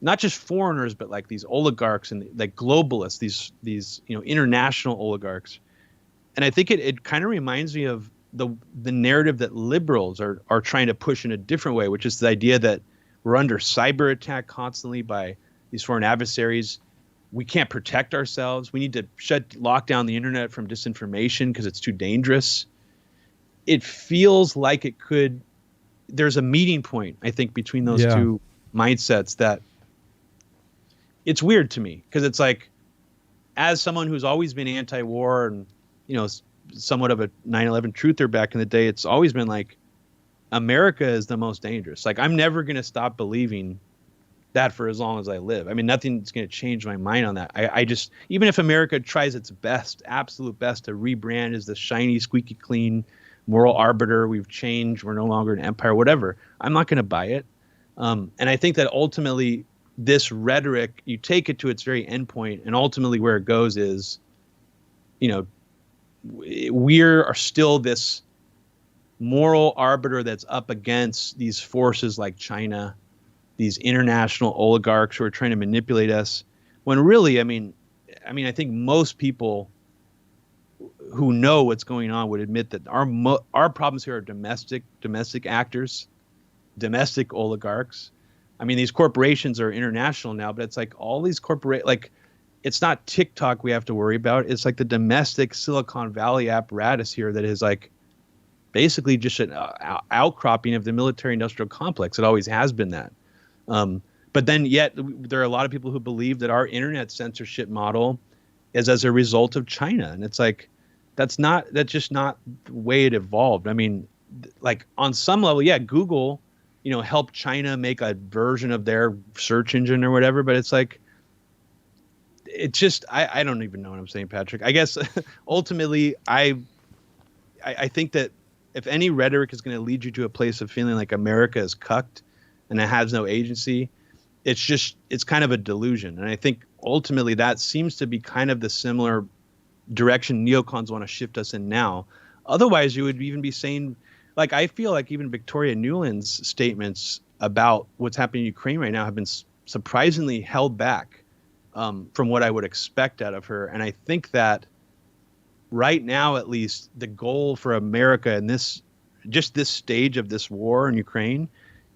not just foreigners, but like these oligarchs and like globalists, these international oligarchs. And I think it kind of reminds me of the narrative that liberals are trying to push in a different way, which is the idea that we're under cyber attack constantly by these foreign adversaries. We can't protect ourselves. We need to lock down the internet from disinformation because it's too dangerous. It feels like there's a meeting point, I think, between those two mindsets that it's weird to me, because it's like, as someone who's always been anti-war and, somewhat of a 9/11 truther back in the day, it's always been like, America is the most dangerous. Like, I'm never going to stop believing that for as long as I live. I mean, nothing's going to change my mind on that. I just, even if America tries its best, absolute best, to rebrand as the shiny, squeaky clean moral arbiter, we've changed, we're no longer an empire, whatever, I'm not going to buy it. And I think that ultimately this rhetoric, you take it to its very endpoint, and ultimately where it goes is, we are still this moral arbiter that's up against these forces like China, these international oligarchs who are trying to manipulate us. When really, I think most people who know what's going on would admit that our problems here are domestic actors, domestic oligarchs. I mean, these corporations are international now, but it's like all these it's not TikTok we have to worry about. It's like the domestic Silicon Valley apparatus here that is like basically just an outcropping of the military-industrial complex. It always has been that. But then yet there are a lot of people who believe that our internet censorship model is as a result of China. And it's like, that's just not the way it evolved. I mean, like on some level, yeah, Google, helped China make a version of their search engine or whatever, but it's like, it's just, I don't even know what I'm saying, Patrick. I guess ultimately I think that if any rhetoric is going to lead you to a place of feeling like America is cucked and it has no agency, it's kind of a delusion. And I think ultimately that seems to be kind of the similar direction neocons want to shift us in now. Otherwise, you would even be saying, like, I feel like even Victoria Nuland's statements about what's happening in Ukraine right now have been surprisingly held back from what I would expect out of her. And I think that right now, at least, the goal for America in this stage of this war in Ukraine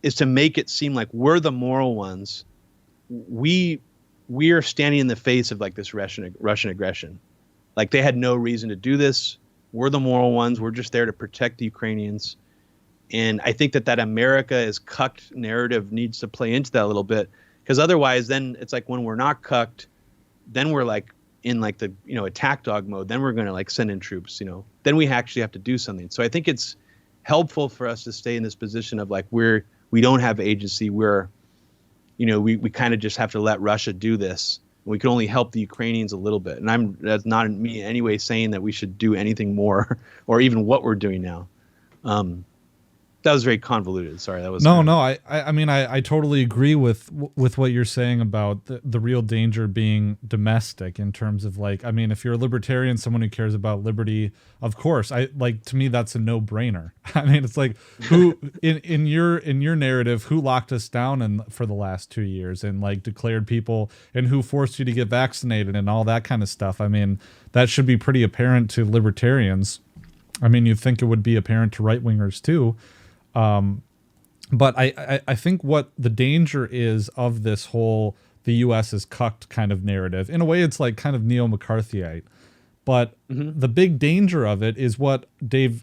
is to make it seem like we're the moral ones. We are standing in the face of like this Russian aggression. Like they had no reason to do this. We're the moral ones. We're just there to protect the Ukrainians. And I think that America is cucked narrative needs to play into that a little bit, because otherwise then it's like when we're not cucked, then we're like in like the, attack dog mode. Then we're going to like send in troops, then we actually have to do something. So I think it's helpful for us to stay in this position of like, we don't have agency. We're, we kind of just have to let Russia do this. We can only help the Ukrainians a little bit. And that's not me in any way saying that we should do anything more or even what we're doing now. That was very convoluted. Sorry, that was no. I mean, I totally agree with what you're saying about the real danger being domestic in terms of like, I mean, if you're a libertarian, someone who cares about liberty, of course, to me that's a no-brainer. I mean, it's like who in your narrative, who locked us down for the last 2 years and like declared people, and who forced you to get vaccinated and all that kind of stuff. I mean, that should be pretty apparent to libertarians. I mean, you'd think it would be apparent to right-wingers too. But I think what the danger is of this whole the U.S. is cucked kind of narrative, in a way it's like kind of neo-McCarthyite. But the big danger of it is what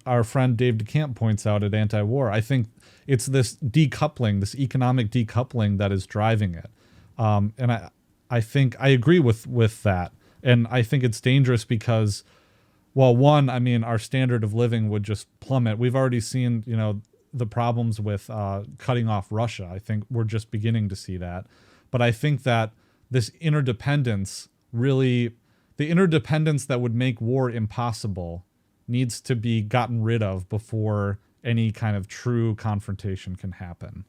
our friend Dave DeCamp points out at Anti-War. I think it's this decoupling, this economic decoupling that is driving it. And I think I agree with that. And I think it's dangerous because, well, one, I mean, our standard of living would just plummet. We've already seen, the problems with cutting off Russia. I think we're just beginning to see that. But I think that this interdependence the interdependence that would make war impossible needs to be gotten rid of before any kind of true confrontation can happen.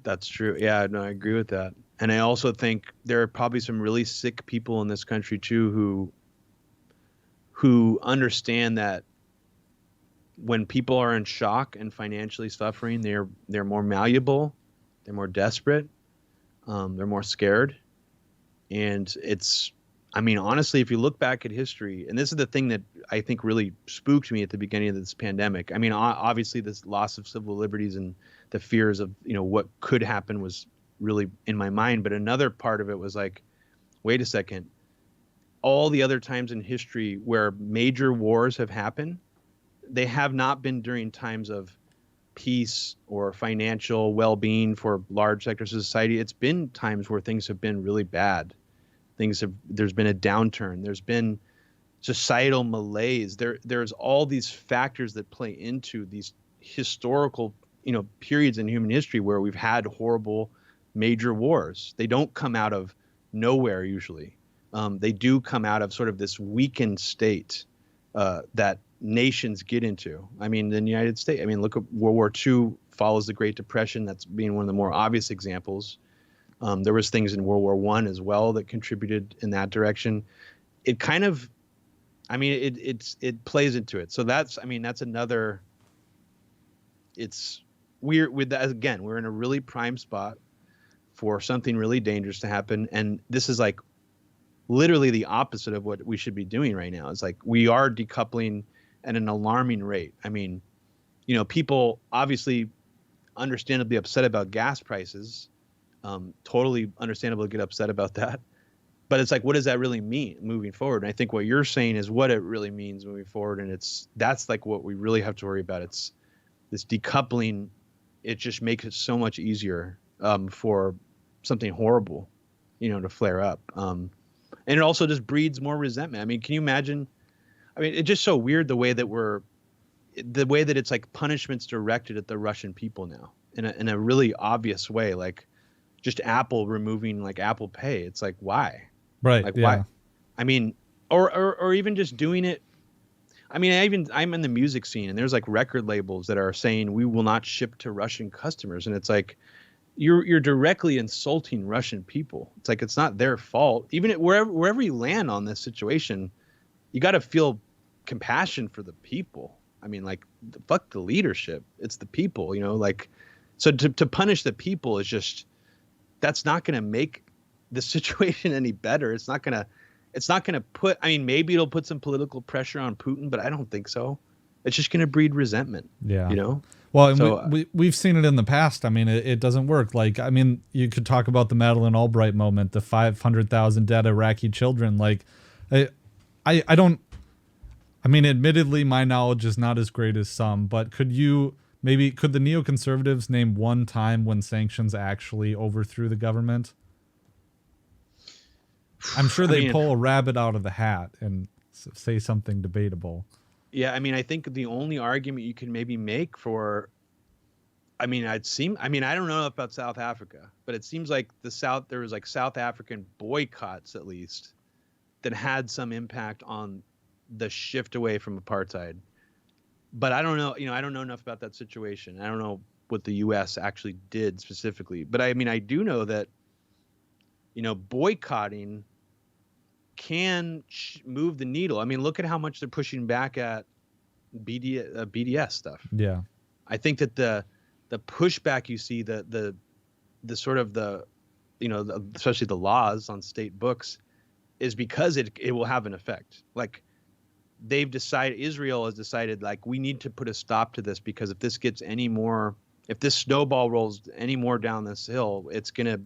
That's true. Yeah, no, I agree with that. And I also think there are probably some really sick people in this country too who understand that when people are in shock and financially suffering, they're more malleable, they're more desperate, they're more scared. And honestly, if you look back at history, and this is the thing that I think really spooked me at the beginning of this pandemic. I mean, obviously this loss of civil liberties and the fears of, what could happen was really in my mind. But another part of it was like, wait a second, all the other times in history where major wars have happened, they have not been during times of peace or financial well-being for large sectors of society. It's been times where things have been really bad. There's been a downturn. There's been societal malaise. There's all these factors that play into these historical, periods in human history where we've had horrible major wars. They don't come out of nowhere usually. They do come out of sort of this weakened state that nations get into. I mean, the United States, look at World War II follows the Great Depression. That's being one of the more obvious examples. There was things in World War I as well that contributed in that direction. It kind of, I mean, it plays into it. So that's another. It's weird with that. Again, we're in a really prime spot for something really dangerous to happen, and this is like literally the opposite of what we should be doing right now. It's like we are decoupling at an alarming rate. I mean, people obviously understandably upset about gas prices. Totally understandable to get upset about that. But it's like, what does that really mean moving forward? And I think what you're saying is what it really means moving forward. And that's like what we really have to worry about. It's this decoupling. It just makes it so much easier for something horrible, to flare up. And it also just breeds more resentment. I mean, can you imagine? I mean, it's just so weird the way that it's like punishments directed at the Russian people now in a really obvious way, like just Apple removing like Apple Pay. It's like, why? Right. Like, yeah. why? I mean, or even just doing it. I mean, I'm in the music scene, and there's like record labels that are saying we will not ship to Russian customers, and it's like you're directly insulting Russian people. It's like it's not their fault. Even wherever you land on this situation, you got to feel compassion for the people. I mean, like, fuck the leadership. It's the people, like, so to punish the people is just, that's not going to make the situation any better. It's not going to put, I mean, maybe it'll put some political pressure on Putin, but I don't think so. It's just going to breed resentment. Yeah. Well, and so, we've seen it in the past. I mean, it doesn't work. Like, I mean, you could talk about the Madeleine Albright moment, the 500,000 dead Iraqi children. Like, I don't, I mean, admittedly, my knowledge is not as great as some, but could the neoconservatives name one time when sanctions actually overthrew the government? I'm sure they pull a rabbit out of the hat and say something debatable. Yeah, I mean, I think the only argument you can maybe make for, I don't know about South Africa, but it seems like there was like South African boycotts at least that had some impact on the shift away from apartheid. But I don't know, I don't know enough about that situation. I don't know what the U.S. actually did specifically. But I mean, I do know that, boycotting can move the needle. I mean, look at how much they're pushing back at BDS stuff. Yeah. I think that the pushback you see, the sort of especially the laws on state books, is because it will have an effect. Like, Israel has decided, like, we need to put a stop to this, because if this snowball rolls any more down this hill, it's gonna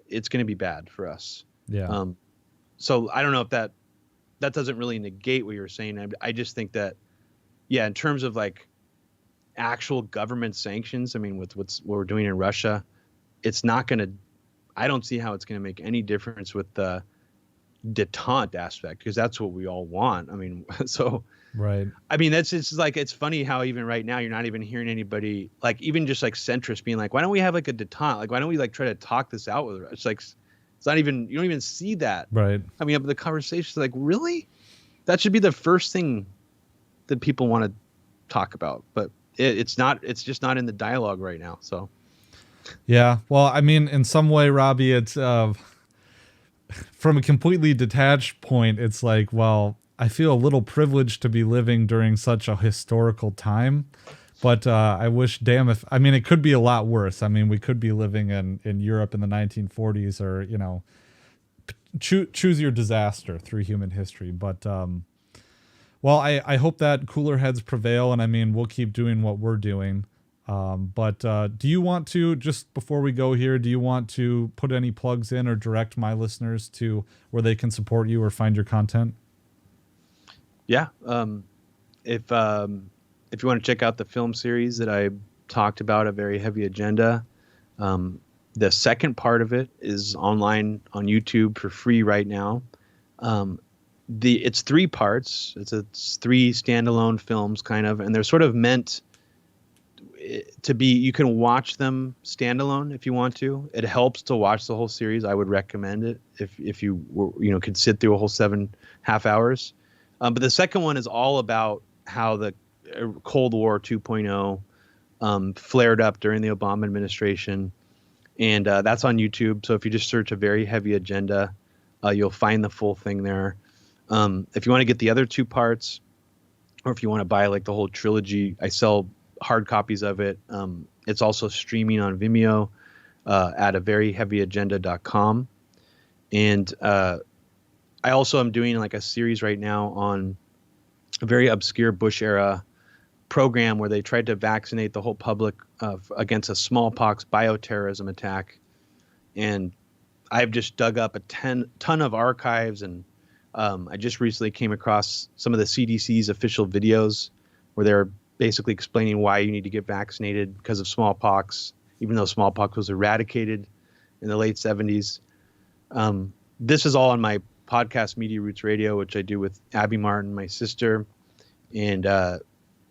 be bad for us. Yeah. So I don't know if that doesn't really negate what you're saying. I just think that, yeah, in terms of like actual government sanctions, I mean, with what we're doing in Russia, it's not gonna. I don't see how it's gonna make any difference with the detente aspect, because that's what we all want. I mean, so right. I mean, it's like, it's funny how even right now you're not even hearing anybody, like, even just like centrists being like, why don't we have like a detente? Like, why don't we like try to talk this out with her? It's like, it's not even, you don't even see that. Right. I mean, the conversation, like, really? That should be the first thing that people want to talk about, but it's just not in the dialogue right now. So. Yeah. Well, I mean, in some way, Robbie, it's, from a completely detached point, it's like, well, I feel a little privileged to be living during such a historical time, but I wish, it could be a lot worse. I mean, we could be living in Europe in the 1940s, or, choose your disaster through human history. But, well, I hope that cooler heads prevail, and I mean, we'll keep doing what we're doing. But do you want to, just before we go here, do you want to put any plugs in or direct my listeners to where they can support you or find your content? Yeah. If you want to check out the film series that I talked about, A Very Heavy Agenda, the second part of it is online on YouTube for free right now. It's 3 parts. It's 3 standalone films kind of, and they're sort of meant to be, you can watch them standalone if you want to. It helps to watch the whole series. I would recommend it if you were, could sit through a whole 7.5 hours. But the second one is all about how the Cold War 2.0 flared up during the Obama administration. And that's on YouTube. So if you just search A Very Heavy Agenda, you'll find the full thing there. If you want to get the other two parts, or if you want to buy like the whole trilogy, I sell hard copies of it. It's also streaming on Vimeo at averyheavyagenda.com. And I also am doing like a series right now on a very obscure Bush era program where they tried to vaccinate the whole public against a smallpox bioterrorism attack. And I've just dug up a ton of archives, and I just recently came across some of the CDC's official videos where they're basically explaining why you need to get vaccinated because of smallpox, even though smallpox was eradicated in the late 70s. This is all on my podcast, Media Roots Radio, which I do with Abby Martin, my sister. And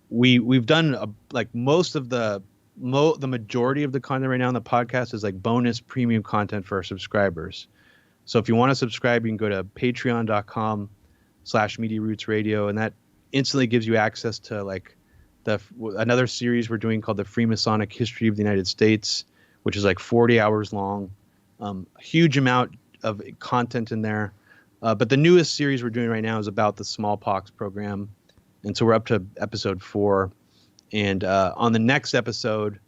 we've done like most of the majority of the content right now on the podcast is like bonus premium content for our subscribers. So if you want to subscribe, you can go to patreon.com/Media Roots Radio, and that instantly gives you access to like another series we're doing called the Freemasonic History of the United States, which is like 40 hours long. Huge amount of content in there. But the newest series we're doing right now is about the smallpox program. And so we're up to episode 4. And on the next episode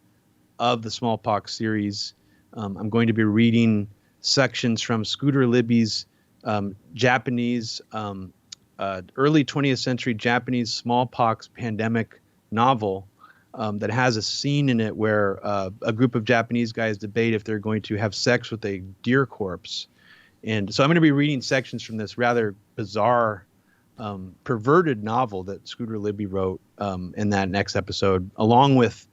of the smallpox series, I'm going to be reading sections from Scooter Libby's Japanese, early 20th century Japanese smallpox pandemic novel that has a scene in it where a group of Japanese guys debate if they're going to have sex with a deer corpse. And so I'm going to be reading sections from this rather bizarre, perverted novel that Scooter Libby wrote in that next episode, along with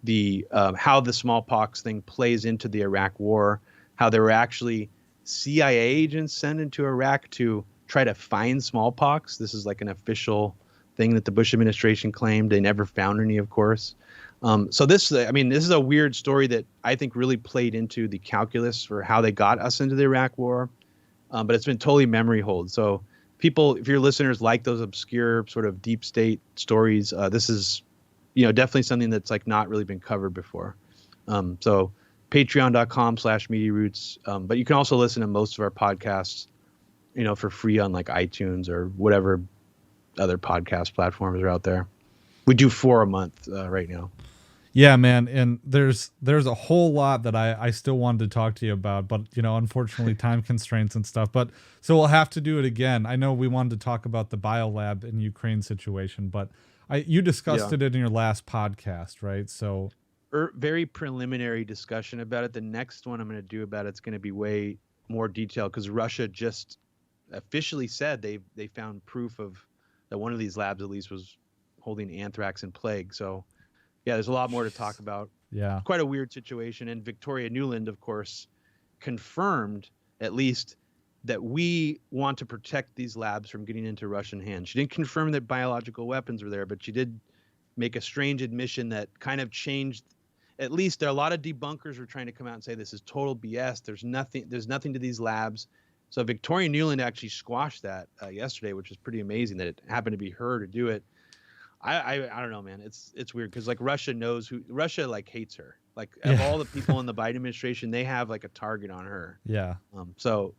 the how the smallpox thing plays into the Iraq War, how there were actually CIA agents sent into Iraq to try to find smallpox. This is like an official thing that the Bush administration claimed. They never found any, of course. So this is a weird story that I think really played into the calculus for how they got us into the Iraq War. But it's been totally memory hold. So people, if your listeners like those obscure sort of deep state stories, this is, definitely something that's like not really been covered before. So patreon.com/Media Roots. But you can also listen to most of our podcasts, for free on like iTunes or whatever other podcast platforms are out there. We do 4 a month right now. Yeah, man. And there's a whole lot that I still wanted to talk to you about, but unfortunately time constraints and stuff, but so we'll have to do it again. I know we wanted to talk about the biolab in Ukraine situation, but you discussed it in your last podcast, right? So very preliminary discussion about it. The next one I'm going to do about it's going to be way more detailed because Russia just officially said they found proof of that one of these labs at least was holding anthrax and plague. So yeah, there's a lot more to talk about. Yeah. Quite a weird situation. And Victoria Nuland, of course, confirmed at least that we want to protect these labs from getting into Russian hands. She didn't confirm that biological weapons were there, but she did make a strange admission that kind of changed. At least there are a lot of debunkers were trying to come out and say this is total BS. There's nothing to these labs. So Victoria Nuland actually squashed that yesterday, which was pretty amazing that it happened to be her to do it. I don't know, man. It's weird because like Russia like hates her. Like of all the people in the Biden administration, they have like a target on her. Yeah. So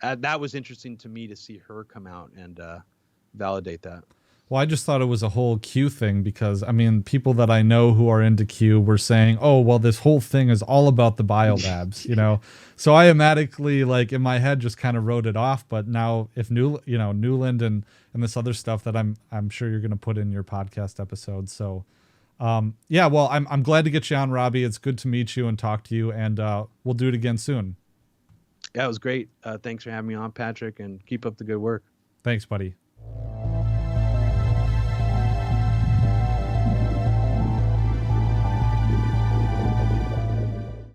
that was interesting to me to see her come out and validate that. Well, I just thought it was a whole Q thing because, people that I know who are into Q were saying, oh, well, this whole thing is all about the biolabs, So I automatically, like, in my head just kind of wrote it off. But now if Newland and this other stuff that I'm sure you're going to put in your podcast episode. So, well, I'm glad to get you on, Robbie. It's good to meet you and talk to you. And we'll do it again soon. Yeah, it was great. Thanks for having me on, Patrick, and keep up the good work. Thanks, buddy.